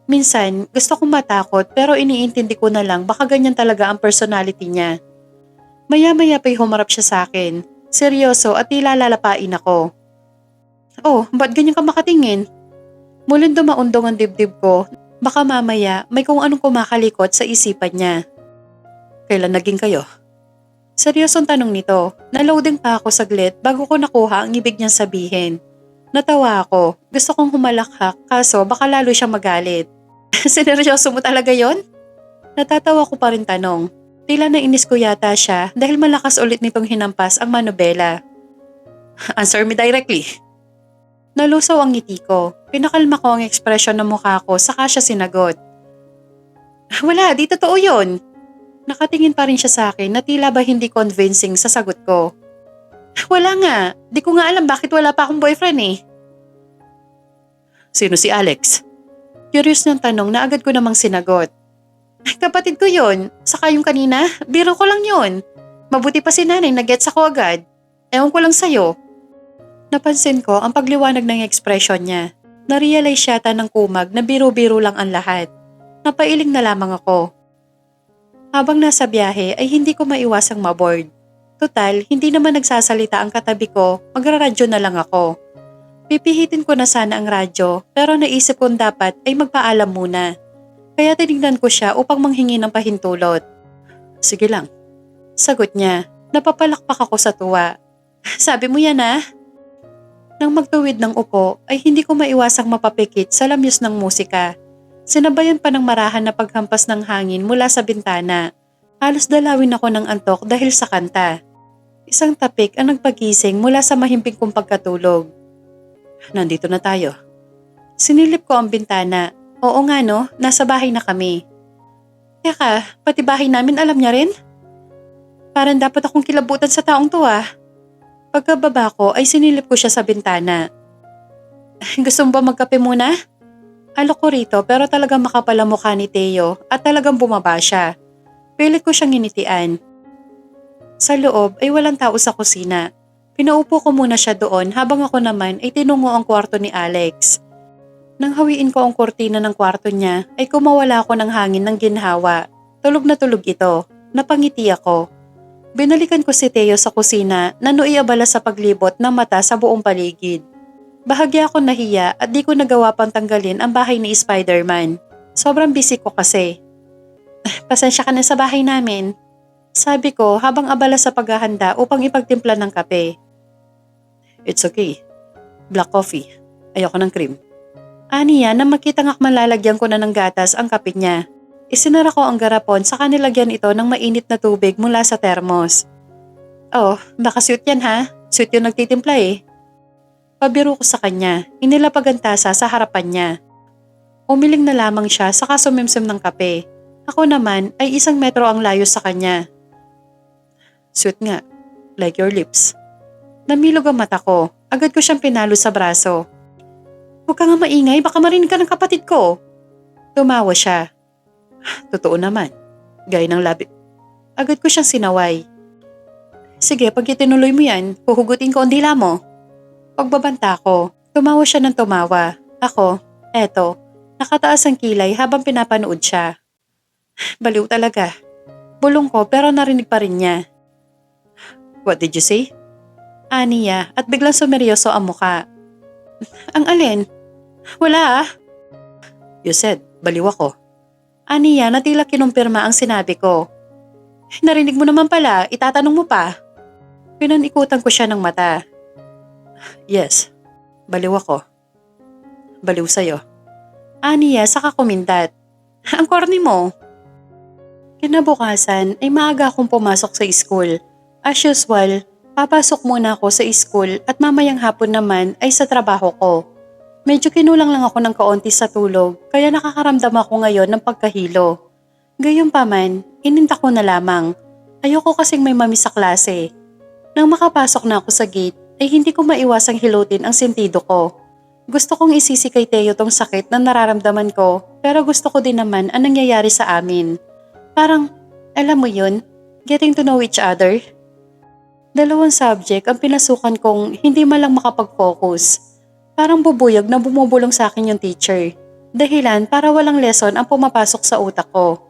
[SPEAKER 1] Minsan, gusto kong matakot pero iniintindi ko na lang baka ganyan talaga ang personality niya. Maya-maya pa'y humarap siya sa akin. Seryoso at tila lalapain ako. Oh, ba't ganyan ka makatingin? Muling dumaundong ang dibdib ko. Baka mamaya may kung anong kumakalikot sa isipan niya. Kailan naging kayo? Seryosong tanong nito. Naloading pa ako saglit bago ko nakuha ang ibig niyang sabihin. Natawa ako. Gusto kong humalakhak kaso baka lalo siyang magalit. Sineryoso mo talaga yon? Natatawa ko pa rin tanong. Tila nainis ko yata siya dahil malakas ulit nitong hinampas ang manobela. Answer me directly. Nalusaw ang ngiti ko. Pinakalma ko ang ekspresyon ng mukha ko saka siya sinagot. Wala, di totoo yun. Nakatingin pa rin siya sa akin na tila ba hindi convincing sa sagot ko. Wala nga, di ko nga alam bakit wala pa akong boyfriend eh. Sino si Alex? Curious ng tanong na agad ko namang sinagot. Kapatid ko yun, saka yung kanina, biro ko lang yun. Mabuti pa si nanay na-gets ako agad. Ewan ko lang sa'yo. Napansin ko ang pagliwanag ng ekspresyon niya. Narealize yata ng kumag na biro-biro lang ang lahat. Napailing na lamang ako. Habang nasa biyahe ay hindi ko maiwasang maboard. Total, hindi naman nagsasalita ang katabi ko, magraradyo na lang ako. Pipihitin ko na sana ang radyo pero naisip kong dapat ay magpaalam muna. Kaya tinignan ko siya upang manghingi ng pahintulot. Sige lang. Sagot niya. Napapalakpak ako sa tuwa. Sabi mo yan ah. Nang magtuwid ng upo ay hindi ko maiwasang mapapikit sa lamyos ng musika. Sinabayan pa ng marahan na paghampas ng hangin mula sa bintana. Halos dalawin ako ng antok dahil sa kanta. Isang tapik ang nagpagising mula sa mahimping kong pagkatulog. Nandito na tayo. Sinilip ko ang bintana. Oo nga no, nasa bahay na kami. Teka, pati bahay namin alam niya rin? Parang dapat akong kilabutan sa taong to ah. Pagkababa ko ay sinilip ko siya sa bintana. Gusto mo ba magkape muna? Alok ko rito pero talagang makapal ang mukha ni Teo at talagang bumaba siya. Pilit ko siyang initian. Sa loob ay walang tao sa kusina. Pinaupo ko muna siya doon habang ako naman ay tinungo ang kwarto ni Alex. Nang hawiin ko ang kortina ng kwarto niya ay kumawala ako ng hangin ng ginhawa. Tulog na tulog ito. Napangiti ako. Binalikan ko si Teo sa kusina na nuiabala sa paglibot ng mata sa buong paligid. Bahagya ako nahiya at di ko nagawa pang tanggalin ang bahay ni Spider-Man. Sobrang busy ko kasi. Pasensya ka na sa bahay namin. Sabi ko habang abala sa paghahanda upang ipagtimpla ng kape. It's okay. Black coffee. Ayoko ng cream. Aniya na makita ngak malalagyan ko na ng gatas ang kape niya. Isinara ko ang garapon sa kanilagyan ito ng mainit na tubig mula sa termos. Oh, baka sweet yan ha? Sweet yung nagtitimpla eh. Pabiro ko sa kanya, inilapag ang tasa sa harapan niya. Umiling na lamang siya saka sumimsim ng kape. Ako naman ay 1 metro ang layo sa kanya. Sweet nga, like your lips. Namilog ang mata ko, agad ko siyang pinalo sa braso. Huwag ka nga maingay, baka marinig ka ng kapatid ko. Tumawa siya. Totoo naman, gaya ng labi. Agad ko siyang sinaway. Sige, pag itinuloy mo yan, huhugutin ko ang dila mo. Pagbabanta ko, tumawa siya ng tumawa. Ako, eto, nakataas ang kilay habang pinapanood siya. Baliw talaga. Bulong ko pero narinig pa rin niya. What did you say? Aniya at biglang sumeryoso ang muka. Ang alin? Wala ah. You said, baliw ako. Aniya na tila kinumpirma ang sinabi ko. Narinig mo naman pala, itatanong mo pa. Pinanikutan ko siya ng mata. Yes, baliw ako. Baliw sa'yo. Aniya saka kumindat. Ang corny mo. Kinabukasan ay maaga akong pumasok sa school. As usual, papasok muna ako sa school at mamayang hapon naman ay sa trabaho ko. Medyo kinulang lang ako ng kaunti sa tulog kaya nakakaramdam ako ngayon ng pagkahilo. Gayunpaman, ininta ko na lamang. Ayoko kasing may mami sa klase. Nang makapasok na ako sa gate ay hindi ko maiwasang hilutin ang sentido ko. Gusto kong isisi kay Teo tong sakit na nararamdaman ko pero gusto ko din naman ang nangyayari sa amin. Parang, alam mo yun, getting to know each other. 2 subject ang pinasukan kong hindi malang makapag-focus. Parang bubuyog na bumubulong sa akin yung teacher. Dahilan para walang lesson ang pumapasok sa utak ko.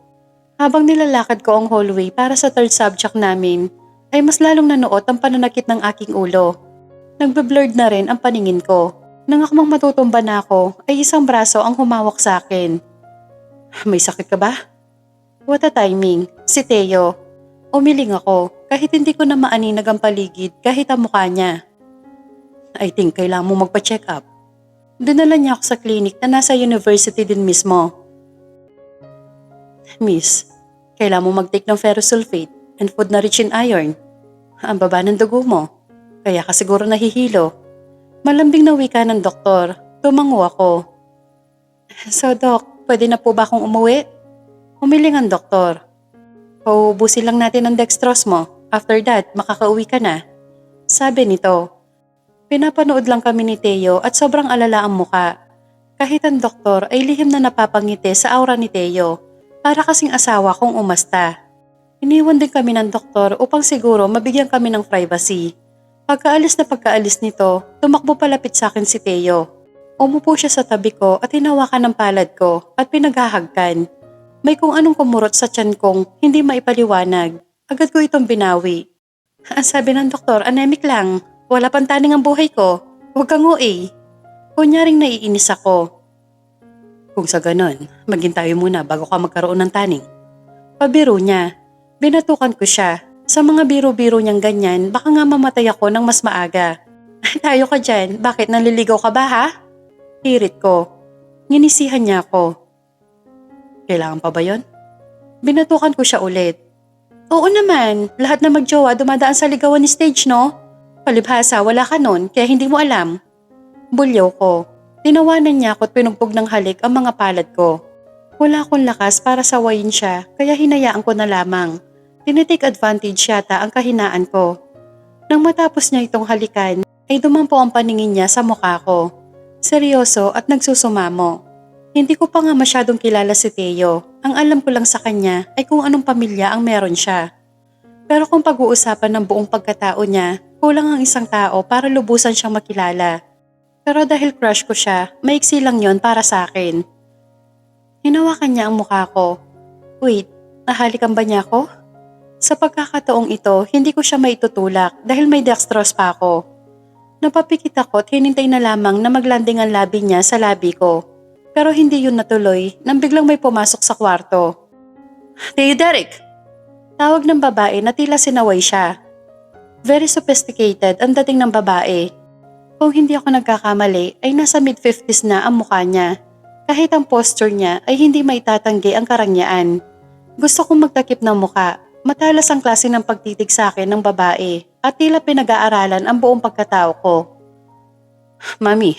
[SPEAKER 1] Habang nilalakad ko ang hallway para sa 3rd subject namin, ay mas lalong nanuot ang pananakit ng aking ulo. Nagbe-blurred na rin ang paningin ko. Nang akmang matutumba na ako, ay isang braso ang humawak sa akin. May sakit ka ba? What a timing, si Teo. Umiling ako kahit hindi ko na maaninag ang paligid kahit ang mukha niya. I think kailangan mo magpa-check up. Dinala niya ako sa clinic na nasa university din mismo. Miss, kailangan mo mag-take ng ferrous sulfate and food na rich in iron. Ang baba ng dugo mo, kaya ka siguro nahihilo. Malambing na wika ng doktor, tumango ako. So Doc, pwede na po ba akong umuwi? Humiling ang doktor. Pauubusin lang natin ang dextrose mo, after that makakauwi ka na. Sabi nito. Pinapanood lang kami ni Teo at sobrang alala ang muka. Kahit ang doktor ay lihim na napapangiti sa aura ni Teo, para kasing asawa kong umasta. Iniwan din kami ng doktor upang siguro mabigyan kami ng privacy. Pagkaalis nito, tumakbo palapit sa akin si Teo. Umupo siya sa tabi ko at hinawakan ng palad ko at pinaghahagkan. May kung anong kumurot sa tiyan kong hindi maipaliwanag. Agad ko itong binawi. Ang sabi ng doktor, anemic lang. Wala pang taning ang buhay ko. Huwag kang uwi. Kunyaring naiinis ako. Kung sa ganon, maging tayo muna bago ka magkaroon ng taning. Pabiro niya. Binatukan ko siya. Sa mga biro-biro niyang ganyan, baka nga mamatay ako ng mas maaga. Tayo ka dyan. Bakit naliligaw ka ba ha? Hirit ko. Nginisihan niya ako. Kailangan pa ba yon? Binatukan ko siya ulit. Oo naman. Lahat na magjowa dumadaan sa ligawan ni stage, no? Palibhasa, wala ka nun, kaya hindi mo alam. Bulyaw ko. Tinawanan niya ako at pinugbog ng halik ang mga palad ko. Wala akong lakas para sawayin siya, kaya hinayaan ko na lamang. Tinitake advantage yata ang kahinaan ko. Nang matapos niya itong halikan, ay dumampo ang paningin niya sa mukha ko. Seryoso at nagsusumamo. Hindi ko pa nga masyadong kilala si Teo. Ang alam ko lang sa kanya ay kung anong pamilya ang meron siya. Pero kung pag-uusapan ng buong pagkatao niya, kulang ang isang tao para lubusan siyang makilala. Pero dahil crush ko siya, maiksi lang yon para sa akin. Hinawakan niya ang mukha ko. Wait, nahalikan ba niya ako? Sa pagkakataong ito, hindi ko siya maitutulak dahil may dextrose pa ako. Napapikit ako at hinintay na lamang na maglanding ang labi niya sa labi ko. Pero hindi yun natuloy nang biglang may pumasok sa kwarto. Teo Derek! Tawag ng babae na tila sinaway siya. Very sophisticated ang dating ng babae. Kung hindi ako nagkakamali ay nasa mid-50s na ang mukha niya. Kahit ang posture niya ay hindi maitatanggi ang karangyaan. Gusto kong magtakip ng muka. Matalas ang klase ng pagtitig sa akin ng babae at tila pinag-aaralan ang buong pagkatao ko. Mami,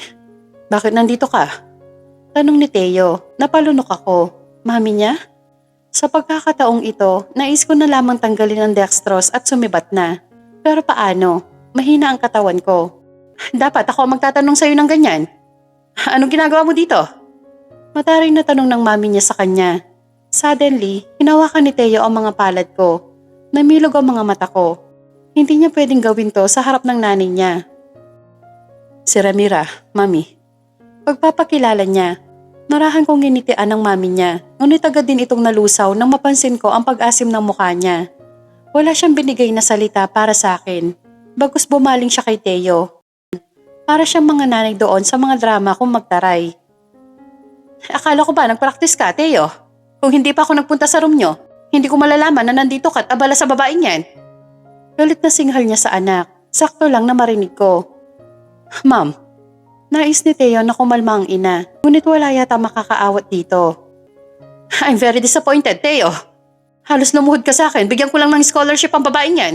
[SPEAKER 1] bakit nandito ka? Tanong ni Teo. Napalunok ako. Mami niya? Sa pagkakataong ito, nais ko na lamang tanggalin ang dextrose at sumibat na. Pero paano? Mahina ang katawan ko. Dapat ako magtatanong sa'yo ng ganyan. Anong ginagawa mo dito? Mataring na tanong ng mami niya sa kanya. Suddenly, hinawakan ni Teo ang mga palad ko. Namilog ang mga mata ko. Hindi niya pwedeng gawin to sa harap ng nanay niya. Si Ramira, mami. Pagpapakilala niya, marahan kong ginitian ng mami niya, ngunit agad din itong nalusaw nang mapansin ko ang pag-asim ng mukha niya. Wala siyang binigay na salita para sa akin. Bagkus bumaling siya kay Teo. Para siyang mga nanay doon sa mga drama kung magtaray. Akala ko ba nagpractice ka, Teo? Kung hindi pa ako nagpunta sa room niyo, hindi ko malalaman na nandito ka at abala sa babaeng yan. Galit na singhal niya sa anak. Sakto lang na marinig ko. Ma'am, nais ni Teo na kumalma ang ina, ngunit wala yata makakaawat dito. I'm very disappointed, Teo. Halos lumuhod ka sa akin, bigyan ko lang ng scholarship ang babaeng yan.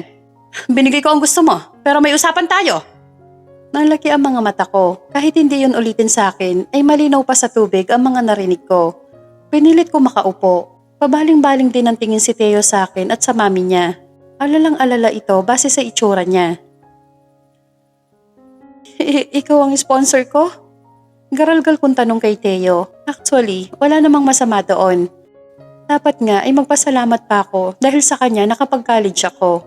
[SPEAKER 1] Binigay ko ang gusto mo, pero may usapan tayo. Nalaki ang mga mata ko, kahit hindi yun ulitin sa akin, ay malinaw pa sa tubig ang mga narinig ko. Pinilit ko makaupo. Pabaling-baling din ang tingin si Teo sa akin at sa mami niya. Alalang-alala ito base sa itsura niya. Ikaw ang sponsor ko? Garalgal kong tanong kay Teo. Actually, wala namang masama doon. Dapat nga ay magpasalamat pa ako dahil sa kanya nakapag-college ako.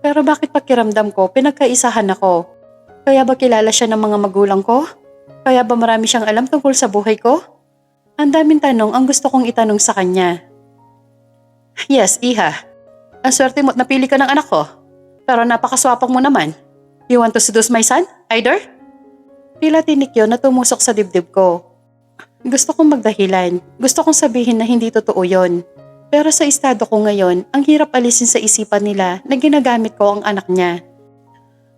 [SPEAKER 1] Pero bakit pakiramdam ko pinagkaisahan ako? Kaya ba kilala siya ng mga magulang ko? Kaya ba marami siyang alam tungkol sa buhay ko? Ang daming tanong ang gusto kong itanong sa kanya. Yes, Iha. Ang swerte mo't napili ka ng anak ko. Pero napakaswapang mo naman. You want to seduce my son, either? Tila tinik yun na tumusok sa dibdib ko. Gusto kong magdahilan. Gusto kong sabihin na hindi totoo yon. Pero sa estado ko ngayon, ang hirap alisin sa isipan nila na ginagamit ko ang anak niya.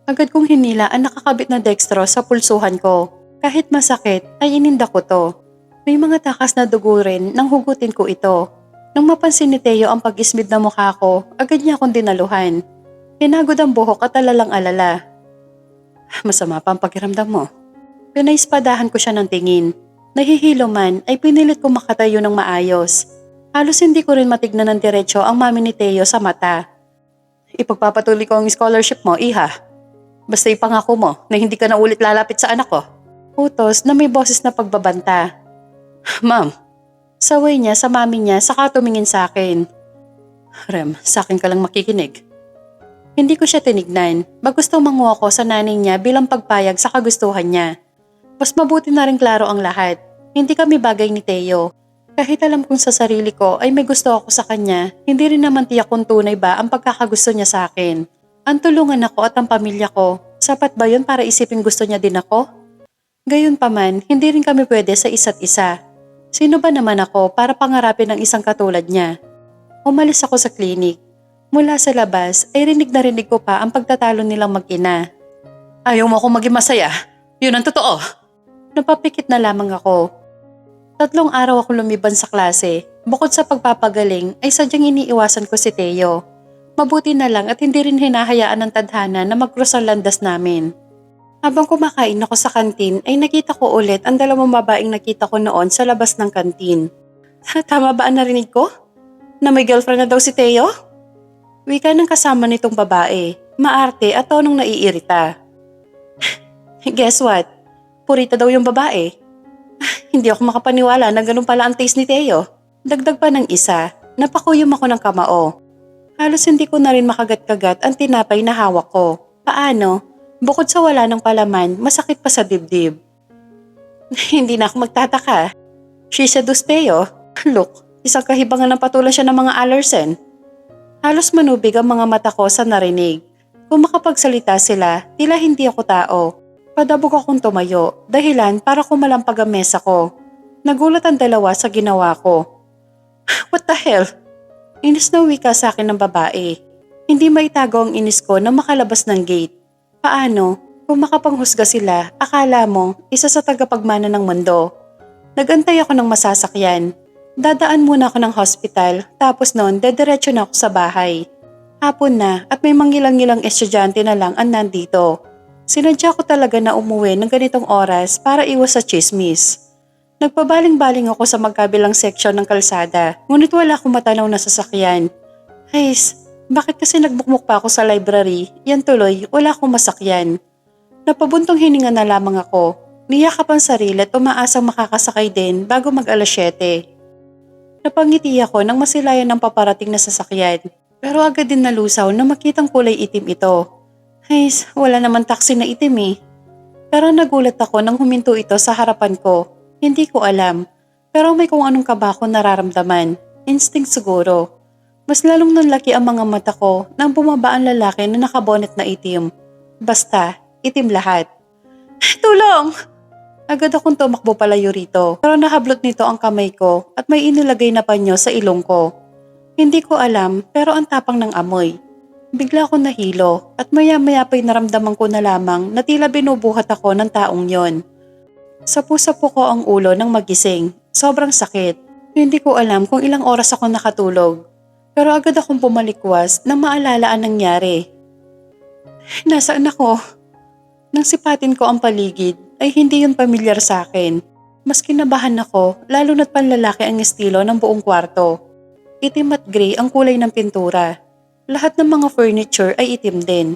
[SPEAKER 1] Agad kong hinila ang nakakabit na dextrose sa pulsuhan ko. Kahit masakit, ay ininda ko to. May mga takas na dugo rin nang hugutin ko ito. Nang mapansin ni Teo ang pag-ismid na mukha ko, agad niya akong dinaluhan. Hinagod ang buhok at alalang-alala. Masama pa ang pakiramdam mo. Pinaispadahan ko siya ng tingin. Nahihilo man ay pinilit ko makatayo ng maayos. Halos hindi ko rin matignan ng diretso ang mami ni Teo sa mata. Ipagpapatuloy ko ang scholarship mo, Iha. Basta ipangako mo na hindi ka na ulit lalapit sa anak ko. Utos na may boses na pagbabanta. Ma'am, saway niya sa mami niya saka tumingin sa akin. Rem, sa akin ka lang makikinig. Hindi ko siya tinignan. Bagkus tumango ako sa nanay niya bilang pagpayag sa kagustuhan niya. Mas mabuti na rin klaro ang lahat. Hindi kami bagay ni Teo. Kahit alam kong sa sarili ko ay may gusto ako sa kanya, hindi rin naman tiyak kung tunay ba ang pagkakagusto niya sa akin. Ang tulungan ako at ang pamilya ko, sapat ba yun para isipin gusto niya din ako? Gayunpaman, hindi rin kami pwede sa isa't isa. Sino ba naman ako para pangarapin ng isang katulad niya? Umalis ako sa klinik. Mula sa labas ay rinig ko pa ang pagtatalo nilang mag-ina. Ayaw mo akong maging masaya? Yun ang totoo. Napapikit na lamang ako. 3 araw ako lumiban sa klase. Bukod sa pagpapagaling ay sadyang iniiwasan ko si Teo. Mabuti na lang at hindi rin hinahayaan ng tadhana na mag-cross ang landas namin. Habang kumakain ako sa kantin ay nakita ko ulit ang 2 babaeng nakita ko noon sa labas ng kantin. Tama ba ang narinig ko? Na may girlfriend na daw si Teo? Wika ng kasama nitong babae, maarte at tonong naiirita. Guess what? Purita daw yung babae. Hindi ako makapaniwala na ganun pala ang taste ni Teo. Dagdag pa ng isa, napakuyom ako ng kamao. Halos hindi ko na rin makagat-kagat ang tinapay na hawak ko. Paano? Bukod sa wala ng palaman, masakit pa sa dibdib. Hindi na ako magtataka. She seduced Teo. Look, isang kahibangan ng patulan siya ng mga Allersen. Halos manubig ang mga mata ko sa narinig. Kung makapagsalita sila, tila hindi ako tao. Padabog akong tumayo, dahilan para kumalampag ang mesa ko. Nagulat ang 2 sa ginawa ko. What the hell? Inis na wika sa akin ng babae. Hindi maitago ang inis ko na makalabas ng gate. Paano? Kung makapanghusga sila, akala mo isa sa tagapagmana ng mundo. Nagantay ako ng masasakyan. Dadaan muna ako ng hospital, tapos noon dediretso na ako sa bahay. Hapon na at may mangilang-ilang estudyante na lang ang nandito. Sinadya ko talaga na umuwi ng ganitong oras para iwas sa chismis. Nagpabaling-baling ako sa magkabilang seksyon ng kalsada, ngunit wala akong matanaw na sasakyan. Hays, bakit kasi nagbukmok pa ako sa library? Yan tuloy, wala akong masakyan. Napabuntong hininga na lamang ako. Niyakap ang sarili at umaasang makakasakay din bago mag-alas 7. Napangiti ako nang masilayan ng paparating na sasakyan. Pero agad din nalusaw na makitang kulay itim ito. Hays, wala naman taxi na itim eh. Pero nagulat ako nang huminto ito sa harapan ko. Hindi ko alam. Pero may kung anong kaba ko nararamdaman. Instinct siguro. Mas lalong nanlaki ang mga mata ko nang bumaba ang lalaki na nakabonet na itim. Basta, itim lahat. Tulong! Agad akong tumakbo palayo rito. Pero nahablot nito ang kamay ko at may inilagay na panyo sa ilong ko. Hindi ko alam pero ang tapang ng amoy. Bigla akong nahilo at maya-maya pa'y naramdaman ko na lamang na tila binubuhat ako ng taong yon. Sapu-sapu ko ang ulo nang magising. Sobrang sakit. Hindi ko alam kung ilang oras ako nakatulog. Pero agad akong pumalikwas nang maalala ang nangyari. Nasaan ako? Nang sipatin ko ang paligid ay hindi yun pamilyar sa akin. Mas kinabahan ako lalo na't panlalaki ang estilo ng buong kwarto. Itim at gray ang kulay ng pintura. Lahat ng mga furniture ay itim din.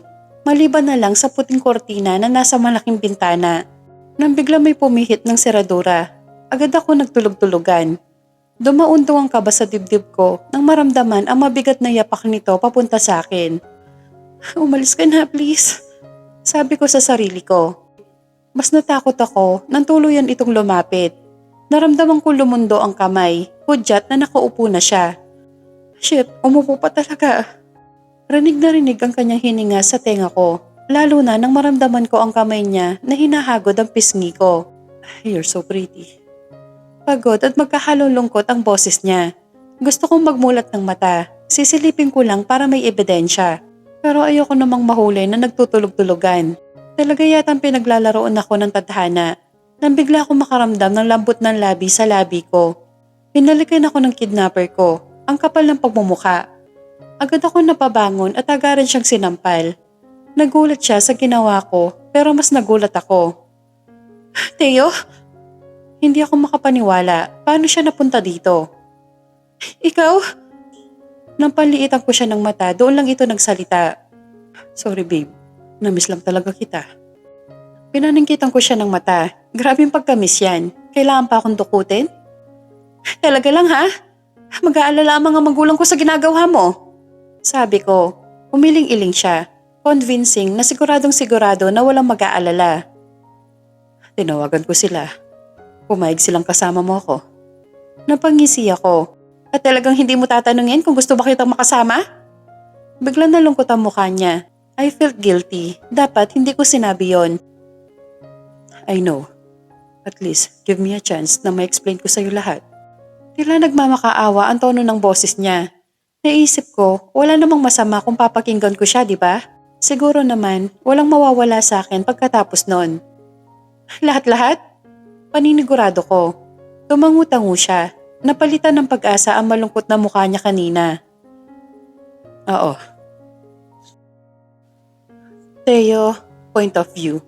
[SPEAKER 1] Maliban na lang sa puting kortina na nasa malaking bintana. Nang bigla may pumihit ng seradura, agad ako nagtulog-tulugan. Dumaundong ang kaba sa dibdib ko nang maramdaman ang mabigat na yapak nito papunta sa akin. Umalis ka na please, sabi ko sa sarili ko. Mas natakot ako nang tuluyan itong lumapit. Naramdaman ko lumundo ang kamay, hudyat na nakaupo na siya. Shit, umupo pa talaga. Rinig na rinig ang kanyang hininga sa tenga ko. Lalo na nang maramdaman ko ang kamay niya na hinahagod ang pisngi ko. You're so pretty. Pagod at magkahalong lungkot ang boses niya. Gusto kong magmulat ng mata. Sisilipin ko lang para may ebidensya. Pero ayoko namang mahuli na nagtutulog-tulugan. Talaga yatang pinaglalaroon ako ng tadhana. Nang bigla akong makaramdam ng lambot ng labi sa labi ko. Pinalikan ako ng kidnapper ko. Ang kapal ng pagmumuka. Agad ako napabangon at agaran siyang sinampal. Nagulat siya sa ginawa ko pero mas nagulat ako. Teo? Hindi ako makapaniwala. Paano siya napunta dito? Ikaw? Nang panliitan ko siya ng mata, doon lang ito nagsalita. Sorry babe, namiss lang talaga kita. Pinaningkitan ko siya ng mata. Grabing pagkamiss yan. Kailangan pa akong dukutin? Talaga lang ha? Mag-aalala ang mga magulang ko sa ginagawa mo. Sabi ko, umiling-iling siya. Convincing na siguradong sigurado na walang mag-aalala. Tinawagan ko sila. Pumayag silang kasama mo ako. Napangisi ako. At talagang hindi mo tatanungin kung gusto ba kitang makasama? Biglang nalungkot ang mukha niya. I felt guilty. Dapat hindi ko sinabi yon. I know. At least, give me a chance na ma-explain ko sa'yo lahat. Tila nagmamakaawa ang tono ng boses niya. Naisip ko, wala namang masama kung papakinggan ko siya, di ba? Siguro naman, walang mawawala sa akin pagkatapos nun. Lahat-lahat? Paninigurado ko. Tumangu-tangu siya. Napalitan ng pag-asa ang malungkot na mukha niya kanina. Oo. Teo, point of view.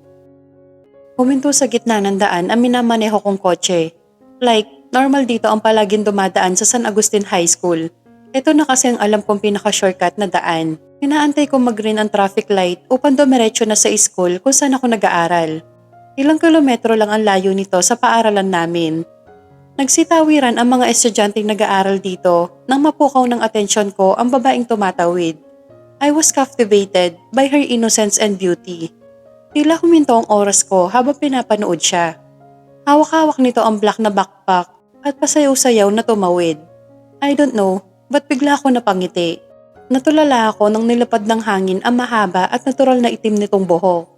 [SPEAKER 1] Huminto sa gitna ng daan ang minamaneho kong kotse. Like, normal dito ang palaging dumadaan sa San Agustin High School. Ito na kasi ang alam kong pinaka-shortcut na daan. Inaantay kong mag-green ang traffic light upang dumiretso na sa school kung saan ako nag-aaral. Ilang kilometro lang ang layo nito sa paaralan namin. Nagsitawiran ang mga estudyanteng nag-aaral dito nang mapukaw ng atensyon ko ang babaeng tumatawid. I was captivated by her innocence and beauty. Tila huminto ang oras ko habang pinapanood siya. Hawak-hawak nito ang black na backpack at pasayaw-sayaw na tumawid. I don't know, ba't bigla ako napangiti? Natulala ako nang nilapad ng hangin ang mahaba at natural na itim nitong buhok.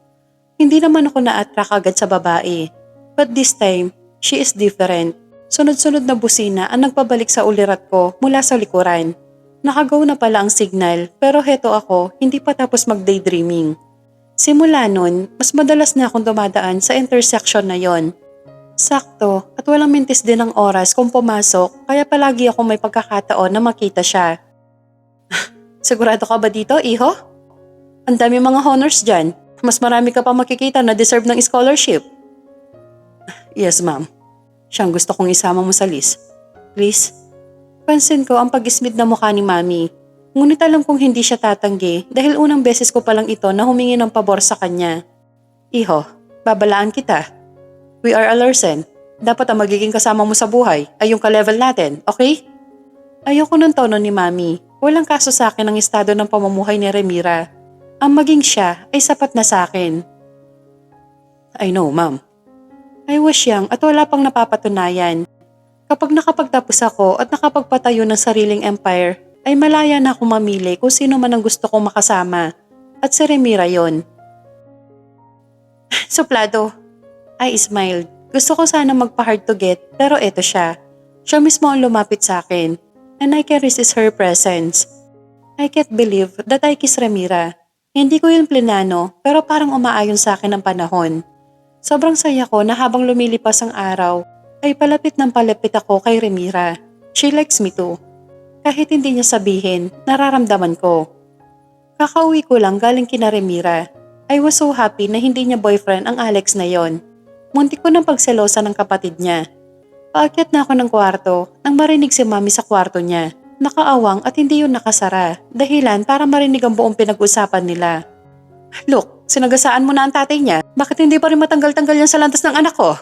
[SPEAKER 1] Hindi naman ako na-attract agad sa babae. But this time, she is different. Sunod-sunod na busina ang nagpabalik sa ulirat ko mula sa likuran. Nakagaw na pala ang signal pero heto ako hindi pa tapos mag-daydreaming. Simula nun, mas madalas na akong dumadaan sa intersection na yon. Sakto, at walang mintis din ang oras kung pumasok, kaya palagi ako may pagkakataon na makita siya. Sigurado ka ba dito, iho? Ang dami mga honors dyan. Mas marami ka pa makikita na deserve ng scholarship. Yes, ma'am. Siyang gusto kong isama mo sa list. Please? Pansin ko ang pag-ismid na mukha ni Mami. Ngunit alam kong hindi siya tatanggi dahil unang beses ko palang ito na humingi ng pabor sa kanya. Iho, babalaan kita. We are a Larsen. Dapat ang magiging kasama mo sa buhay ay yung ka-level natin, okay? Ayoko ng tono ni Mami. Walang kaso sa akin ang estado ng pamumuhay ni Remira. Ang maging siya ay sapat na sa akin. I know, ma'am. I was young at wala pang napapatunayan. Kapag nakapagtapos ako at nakapagpatayo ng sariling empire, ay malaya na akong mamili kung sino man ang gusto kong makasama. At si Remira yon. Suplado. I smiled. Gusto ko sana magpa-hard to get pero eto siya. Siya mismo ang lumapit sa akin. And I can resist her presence. I can't believe that I kiss Remira. Hindi ko yun plinano pero parang umaayon sa akin ang panahon. Sobrang saya ko na habang lumilipas ang araw ay palapit ng palapit ako kay Remira. She likes me too. Kahit hindi niya sabihin, nararamdaman ko. Kakauwi ko lang galing kina Remira. I was so happy na hindi niya boyfriend ang Alex na yon. Muntik ko ng pagselosa ng kapatid niya. Paakyat na ako ng kwarto nang marinig si Mami sa kwarto niya. Nakaawang at hindi yun nakasara, dahilan para marinig ang buong pinag-usapan nila. Look, sinagasaan mo na ang tatay niya. Bakit hindi pa rin matanggal-tanggal yan sa landas ng anak ko?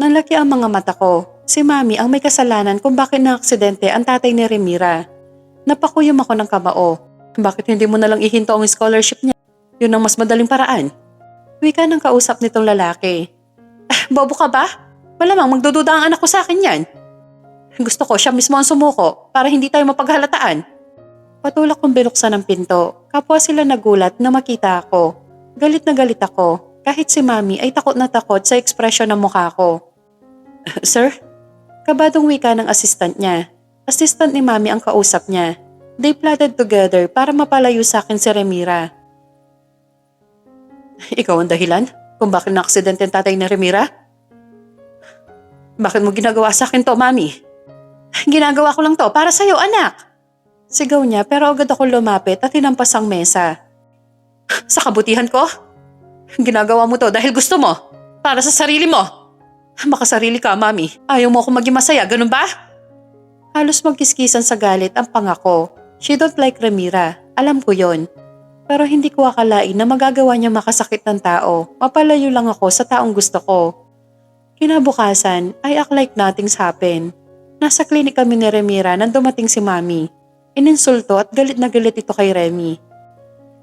[SPEAKER 1] Nanlaki ang mga mata ko. Si Mami ang may kasalanan kung bakit na-aksidente ang tatay ni Remira. Napakuyom ako ng kamao. Bakit hindi mo nalang ihinto ang scholarship niya? Yun ang mas madaling paraan. Wika ng kausap nitong lalaki. Bobo ka ba? Malamang magdududa ang anak ko sa akin yan. Gusto ko siya mismo ang sumuko para hindi tayo mapaghalataan. Patulak kong binuksan ang pinto. Kapwa sila nagulat na makita ako. Galit na galit ako. Kahit si Mami ay takot na takot sa ekspresyon ng mukha ko. Sir? Kabadong wika ng assistant niya. Assistant ni Mami ang kausap niya. They plotted together para mapalayo sa akin si Remira. Ikaw ang dahilan kung bakit na-aksidente ang tatay ni Remira? Bakit mo ginagawa sa akin to, Mami? Ginagawa ko lang to para sa'yo, anak. Sigaw niya pero agad ako lumapit at hinampas ang mesa. Sa kabutihan ko? Ginagawa mo to dahil gusto mo. Para sa sarili mo. Makasarili ka, Mami. Ayaw mo akong maging masaya, ganun ba? Halos magkiskisan sa galit ang pangako. She don't like Remira. Alam ko yon. Pero hindi ko akalain na magagawa niya makasakit ng tao. Mapalayo lang ako sa taong gusto ko. Kinabukasan, I act like nothing's happened. Nasa klinik kami ni Remira nang dumating si Mami. Ininsulto at galit na galit ito kay Remy.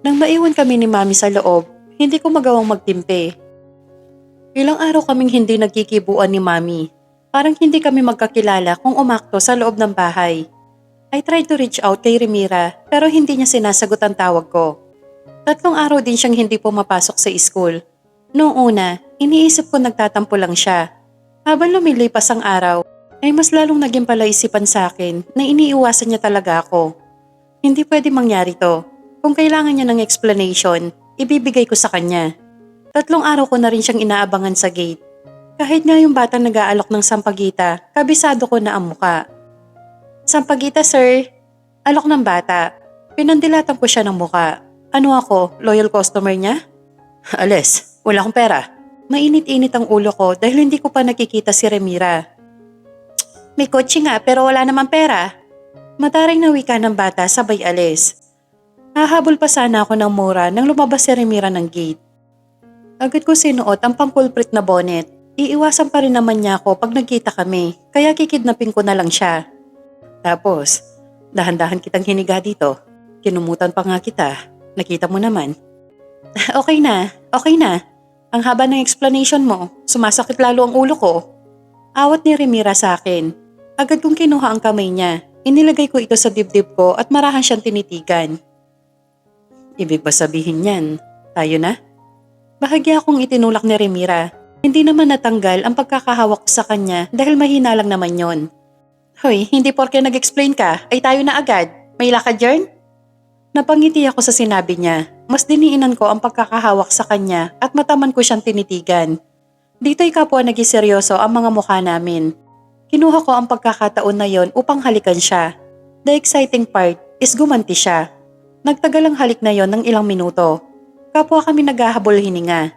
[SPEAKER 1] Nang maiwan kami ni Mami sa loob, hindi ko magawang magtimpe. Ilang araw kaming hindi nagkikibuan ni Mami. Parang hindi kami magkakilala kung umakto sa loob ng bahay. I tried to reach out kay Remira pero hindi niya sinasagot ang tawag ko. 3 araw din siyang hindi pumapasok sa school. Noong una, iniisip ko nagtatampo lang siya. Habang lumilipas ang araw, ay mas lalong naging palaisipan sa akin na iniiwasan niya talaga ako. Hindi pwede mangyari to. Kung kailangan niya ng explanation, ibibigay ko sa kanya. 3 araw ko na rin siyang inaabangan sa gate. Kahit nga yung batang nag-aalok ng sampagita, kabisado ko na ang muka. Sampagita, sir. Alok ng bata. Pinandilatan ko siya ng muka. Ano ako, loyal customer niya? Ales, wala akong pera. Mainit-init ang ulo ko dahil hindi ko pa nakikita si Remira. May kotse nga pero wala namang pera. Mataring na wika ng bata sabay alis. Hahabol pa sana ako ng mura nang lumabas si Remira ng gate. Agad ko sinuot ang pangkulprit na bonnet. Iiwasan pa rin naman niya ako pag nagkita kami kaya kikidnapin ko na lang siya. Tapos, dahan-dahan kitang hiniga dito. Kinumutan pa nga kita. Nakita mo naman. Okay na. Ang haba ng explanation mo, sumasakit lalo ang ulo ko. Awat ni Remira sa akin. Agad kong kinuha ang kamay niya. Inilagay ko ito sa dibdib ko at marahan siyang tinitigan. Ibig ba sabihin niyan, tayo na? Bahagya akong itinulak ni Remira. Hindi naman natanggal ang pagkakahawak ko sa kanya dahil mahina lang naman yon. Hoy, hindi porke nag-explain ka, ay tayo na agad. May lakad yarn? Napangiti ako sa sinabi niya. Mas diniinan ko ang pagkakahawak sa kanya at mataman ko siyang tinitigan. Dito'y kapwa naging seryoso ang mga mukha namin. Kinuha ko ang pagkakataon na yon upang halikan siya. The exciting part is gumanti siya. Nagtagal ang halik na yon ng ilang minuto. Kapwa kami naghahabol hininga.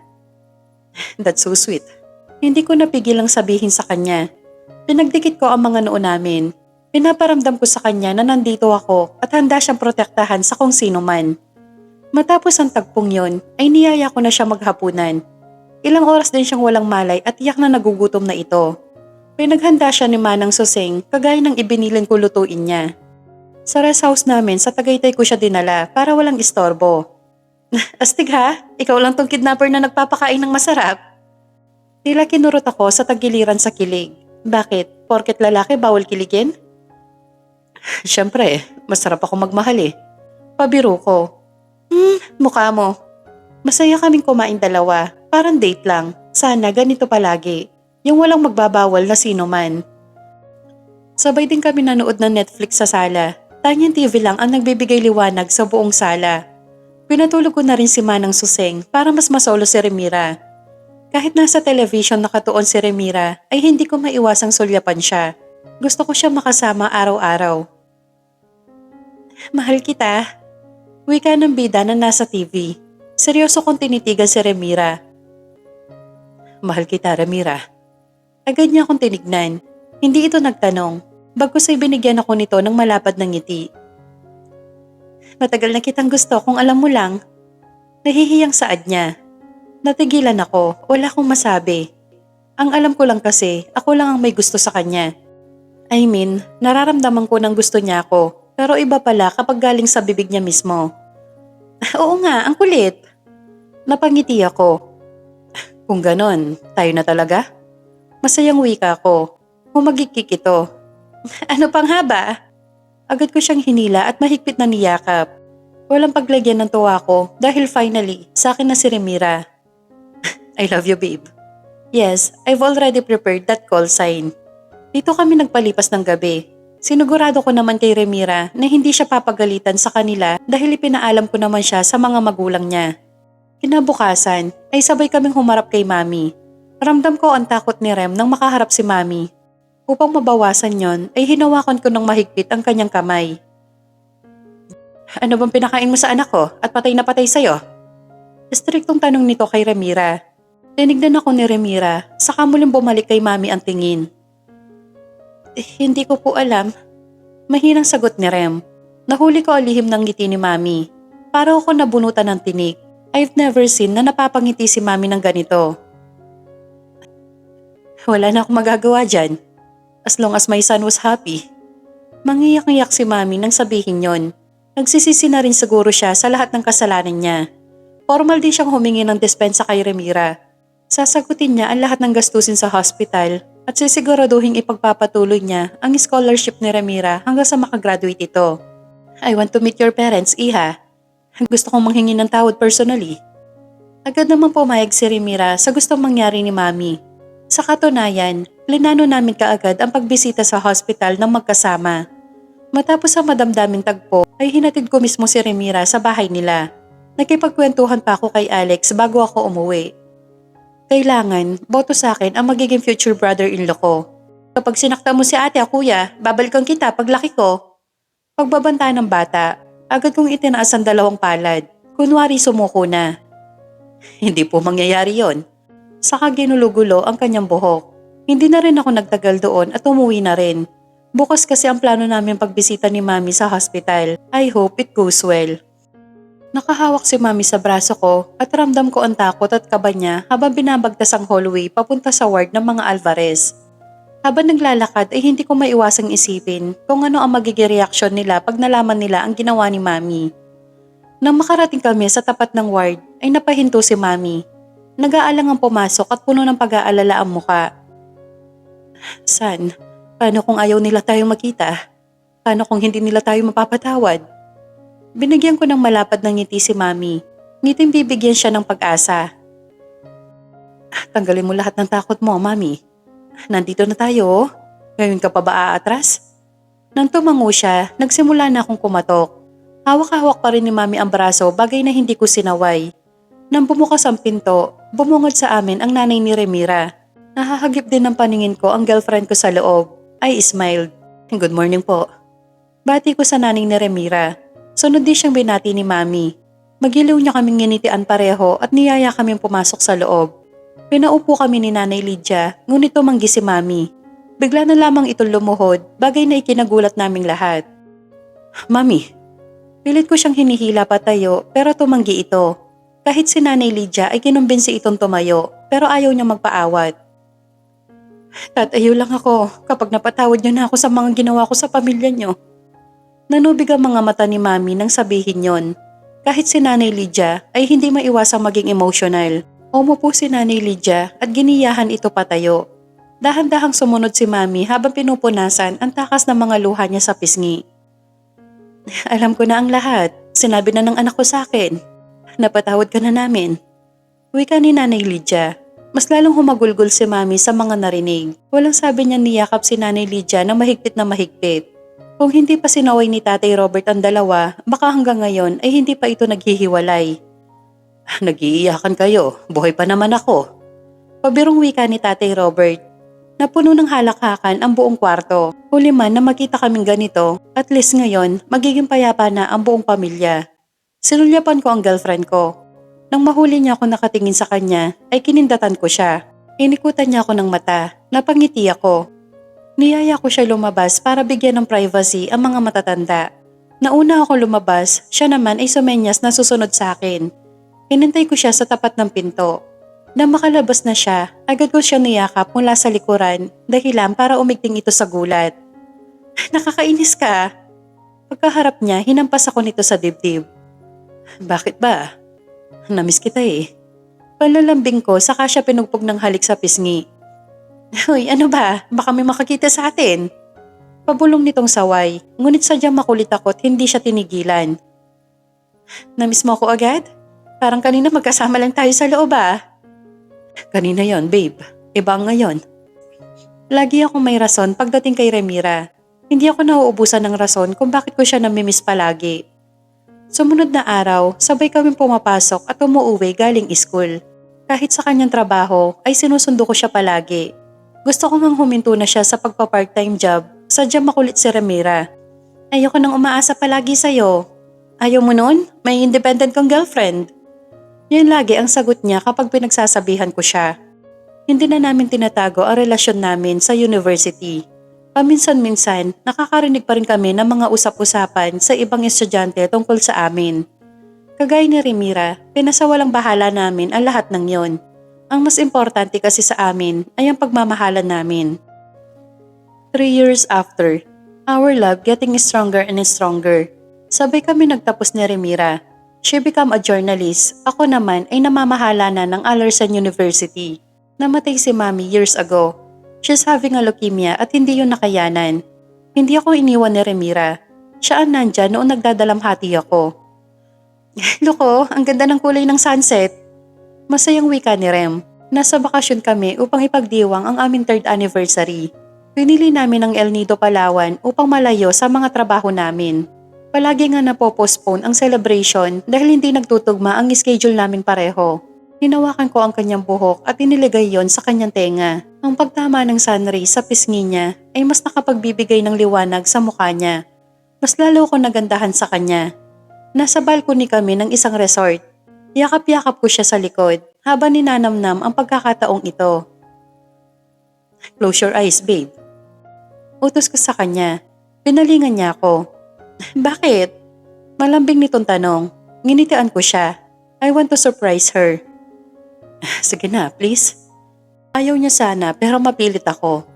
[SPEAKER 1] That's so sweet. Hindi ko napigilang sabihin sa kanya. Pinagdikit ko ang mga noo namin. Pinaparamdam ko sa kanya na nandito ako at handa siyang protektahan sa kung sino man. Matapos ang tagpong yon, ay niyaya ko na siya maghapunan. Ilang oras din siyang walang malay at tiyak na nagugutom na ito. Pinaghanda siya ni Manang Suseng kagaya ng ibinilin ko lutuin niya. Sa rest house namin sa Tagaytay ko siya dinala para walang istorbo. Astig ha? Ikaw lang tong kidnapper na nagpapakain ng masarap? Tila kinurot ako sa tagiliran sa kilig. Bakit? Porket lalaki bawal kiligin? Siyempre, masarap ako magmahal eh. Pabiro ko. Mukha mo. Masaya kaming kumain dalawa. Parang date lang. Sana ganito palagi. Yung walang magbabawal na sino man. Sabay din kami nanood ng Netflix sa sala. Tanyang TV lang ang nagbibigay liwanag sa buong sala. Pinatulog ko na rin si Manang Suseng para mas masolo si Remira. Kahit nasa television nakatuon si Remira ay hindi ko maiwasang sulyapan siya. Gusto ko siya makasama araw-araw. Mahal kita. Wika ng bida na nasa TV. Seryoso kong tinitigan si Remira. Mahal kita, Remira. Agad niya akong tinignan. Hindi ito nagtanong. Bagkus ay binigyan ako nito ng malapad na ngiti. Matagal na kitang gusto kung alam mo lang. Nahihiyang saad niya. Natigilan ako, wala akong masabi. Ang alam ko lang kasi, ako lang ang may gusto sa kanya. I mean, nararamdaman ko ng gusto niya ako, pero iba pala kapag galing sa bibig niya mismo. Oo nga, ang kulit. Napangiti ako. Kung ganon, tayo na talaga? Masayang wika ko. Humagikik ito. Ano pang haba? Agad ko siyang hinila at mahigpit na niyakap. Walang paglagyan ng tuwa ko dahil finally, sa akin na si Remira. I love you, babe. Yes, I've already prepared that call sign. Dito kami nagpalipas ng gabi. Sinigurado ko naman kay Remira na hindi siya papagalitan sa kanila dahil ipinaalam ko naman siya sa mga magulang niya. Kinabukasan ay sabay kaming humarap kay Mami. Ramdam ko ang takot ni Rem nang makaharap si Mami. Upang mabawasan yon ay hinawakan ko ng mahigpit ang kanyang kamay. Ano bang pinakain mo sa anak ko at patay na patay sa'yo? Striktong tanong nito kay Remira. Tinignan ako ni Remira, saka muling bumalik kay Mami ang tingin. Hindi ko po alam. Mahinang sagot ni Rem. Nahuli ko ang lihim ng ngiti ni Mami. Para ako nabunutan ng tinik. I've never seen na napapangiti si Mami ng ganito. Wala na akong magagawa dyan. As long as my son was happy. Mangiyak-ngiyak si Mami nang sabihin yon. Nagsisisi na rin siguro siya sa lahat ng kasalanan niya. Formal din siyang humingi ng dispensa kay Remira. Sasagutin niya ang lahat ng gastusin sa hospital at sisiguraduhin ipagpapatuloy niya ang scholarship ni Remira hanggang sa makagraduate ito. I want to meet your parents, Iha. Gusto kong manghingi ng tawad personally. Agad naman pumayag si Remira sa gustong mangyari ni Mami. Sa katunayan, plinano namin kaagad ang pagbisita sa hospital ng magkasama. Matapos ang madamdaming tagpo ay hinatid ko mismo si Remira sa bahay nila. Nakipagkwentuhan pa ako kay Alex bago ako umuwi. Kailangan, boto sa akin ang magiging future brother-in-law ko. Kapag sinakta mo si ate o kuya, babalikan kita paglaki ko. Pagbabanta ng bata, agad kong itinaas ang 2 palad. Kunwari sumuko na. Hindi po mangyayari yon. Saka ginulugulo ang kanyang buhok. Hindi na rin ako nagtagal doon at umuwi na rin. Bukas kasi ang plano namin pagbisita ni Mami sa hospital. I hope it goes well. Nakahawak si Mami sa braso ko at ramdam ko ang takot at kaba niya habang binabagtas ang hallway papunta sa ward ng mga Alvarez. Habang naglalakad ay hindi ko maiwasang isipin kung ano ang magiging reaksyon nila pag nalaman nila ang ginawa ni Mami. Nang makarating kami sa tapat ng ward ay napahinto si Mami. Nag-aalangang pumasok at puno ng pag-aalala ang muka. San, paano kung ayaw nila tayong makita? Paano kung hindi nila tayo mapapatawad? Binigyan ko ng malapad ng ngiti si Mami. Ngiting bibigyan siya ng pag-asa. Tanggalin mo lahat ng takot mo, Mami. Nandito na tayo. Ngayon ka pa ba aatras? Nang tumango siya, nagsimula na akong kumatok. Hawak-hawak pa rin ni Mami ang braso bagay na hindi ko sinaway. Nang bumukas ang pinto, bumungad sa amin ang nanay ni Remira. Nahahagip din ng paningin ko ang girlfriend ko sa loob. I smiled. Good morning po. Bati ko sa nanay ni Remira. Sunod din siyang binati ni Mami. Magiliw niya kaming nginitian pareho at niyaya kaming pumasok sa loob. Pinaupo kami ni Nanay Lydia, ngunit tumanggi si Mami. Bigla na lamang itong lumuhod, bagay na ikinagulat naming lahat. Mami, pilit ko siyang hinihila patayo pero tumanggi ito. Kahit si Nanay Lydia ay kinumbinsi itong tumayo pero ayaw niya magpaawat. Tatayo lang ako kapag napatawad niyo na ako sa mga ginawa ko sa pamilya niyo. Nanubig ang mga mata ni Mami nang sabihin yon. Kahit si Nanay Lydia ay hindi maiwasang maging emotional. Umupo si Nanay Lydia at giniyahan ito patayo. Dahan-dahang sumunod si Mami habang pinupunasan ang takas ng mga luha niya sa pisngi. Alam ko na ang lahat. Sinabi na ng anak ko sa akin. Napatawad ka na namin. Wika ni Nanay Lydia. Mas lalong humagulgol si Mami sa mga narinig. Walang sabi niya niyakap si Nanay Lydia na mahigpit na mahigpit. Kung hindi pa sinaway ni Tatay Robert ang dalawa, baka hanggang ngayon ay hindi pa ito naghihiwalay. Nag-iiyakan kayo, buhay pa naman ako. Pabirong wika ni Tatay Robert. Napuno ng halakhakan ang buong kwarto. Huli man na makita kaming ganito, at least ngayon magiging payapa na ang buong pamilya. Sinulyapan ko ang girlfriend ko. Nang mahuli niya ako nakatingin sa kanya, ay kinindatan ko siya. Inikutan niya ako ng mata, napangiti ako. Niyaya ko siya lumabas para bigyan ng privacy ang mga matatanda. Nauna ako lumabas, siya naman ay sumenyas na susunod sa akin. Hinintay ko siya sa tapat ng pinto. Nang makalabas na siya, agad ko siya niyakap mula sa likuran, dahilan para umigting ito sa gulat. Nakakainis ka. Pagkaharap niya, hinampas ako nito sa dibdib. Bakit ba? Namiss kita eh. Palalambing ko, saka siya pinugpog ng halik sa pisngi. Hoy, ano ba? Baka may makakita sa atin. Pabulong nitong saway, ngunit sadyang makulit ako't hindi siya tinigilan. Namiss mo ako agad? Parang kanina magkasama lang tayo sa loob ah. Kanina yon, babe. Iba ang ngayon. Lagi akong may rason pagdating kay Remira. Hindi ako nauubusan ng rason kung bakit ko siya namimiss palagi. Sumunod na araw, sabay kaming pumapasok at umuuwi galing school. Kahit sa kanyang trabaho ay sinusundo ko siya palagi. Gusto ko ngang huminto na siya sa pagpa-part-time job, sadyang makulit si Remira. Ayoko nang umaasa palagi sa'yo. Ayaw mo nun? May independent kang girlfriend. Yan lagi ang sagot niya kapag pinagsasabihan ko siya. Hindi na namin tinatago ang relasyon namin sa university. Paminsan-minsan, nakakarinig pa rin kami ng mga usap-usapan sa ibang estudyante tungkol sa amin. Kagaya ni Remira, pinasawalang bahala namin ang lahat ng yon. Ang mas importante kasi sa amin ay ang pagmamahalan namin. 3 years after, our love getting stronger and stronger. Sabay kami nagtapos ni Remira. She become a journalist. Ako naman ay namamahala na ng Alerson University. Namatay si Mami years ago. She's having a leukemia at hindi yun nakayanan. Hindi ako iniwan ni Remira. Siya ang nandyan noong nagdadalamhati ako. Loko, ang ganda ng kulay ng sunset. Masayang wika ni Rem. Nasa bakasyon kami upang ipagdiwang ang aming 3rd anniversary. Pinili namin ang El Nido, Palawan upang malayo sa mga trabaho namin. Palagi nga napopostpone ang celebration dahil hindi nagtutugma ang schedule naming pareho. Hinawakan ko ang kanyang buhok at iniligay yon sa kanyang tenga. Ang pagtama ng sunray sa pisngi niya ay mas nakapagbibigay ng liwanag sa mukha niya. Mas lalo ko nagandahan sa kanya. Nasa balcony kami ng isang resort. Yakap-yakap ko siya sa likod habang ninanamnam ang pagkakataong ito. Close your eyes, babe. Utos ko sa kanya. Pinalingan niya ako. Bakit? Malambing nitong tanong. Nginitian ko siya. I want to surprise her. Sige na, please. Ayaw niya sana pero mapilit ako.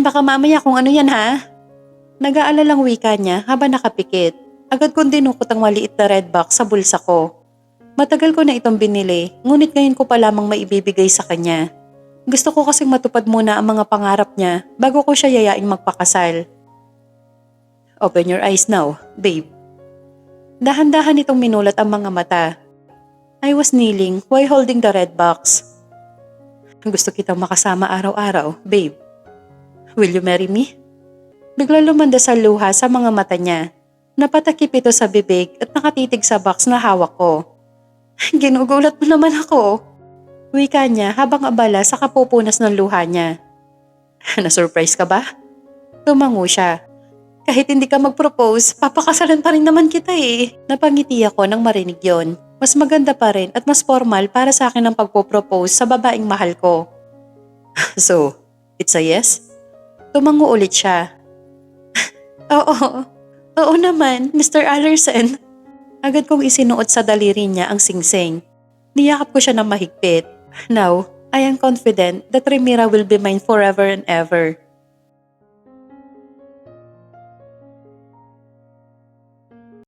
[SPEAKER 1] Baka mamaya kung ano yan ha? Nag-aalalang wika niya habang nakapikit. Agad kong dinukot ang maliit na red box sa bulsa ko. Matagal ko na itong binili, ngunit ngayon ko pa lamang maibibigay sa kanya. Gusto ko kasing matupad muna ang mga pangarap niya bago ko siya yayaing magpakasal. Open your eyes now, babe. Dahan-dahan itong minulat ang mga mata. I was kneeling while holding the red box. Gusto kitang makasama araw-araw, babe. Will you marry me? Bigla lumanda sa luha sa mga mata niya. Napatakip ito sa bibig at nakatitig sa box na hawak ko. Ginugulat mo naman ako. Wika niya habang abala sa kapupunas ng luha niya. Na-surprise ka ba? Tumango siya. Kahit hindi ka mag-propose, papakasalan pa rin naman kita eh. Napangiti ako nang marinig yon. Mas maganda pa rin at mas formal para sa akin ang pagpo-propose sa babaeng mahal ko. So, it's a yes? Tumango ulit siya. Oo, oo naman, Mr. Allerson. Agad kong isinuot sa daliri niya ang singsing. Niyakap ko siya ng mahigpit. Now, I am confident that Remira will be mine forever and ever.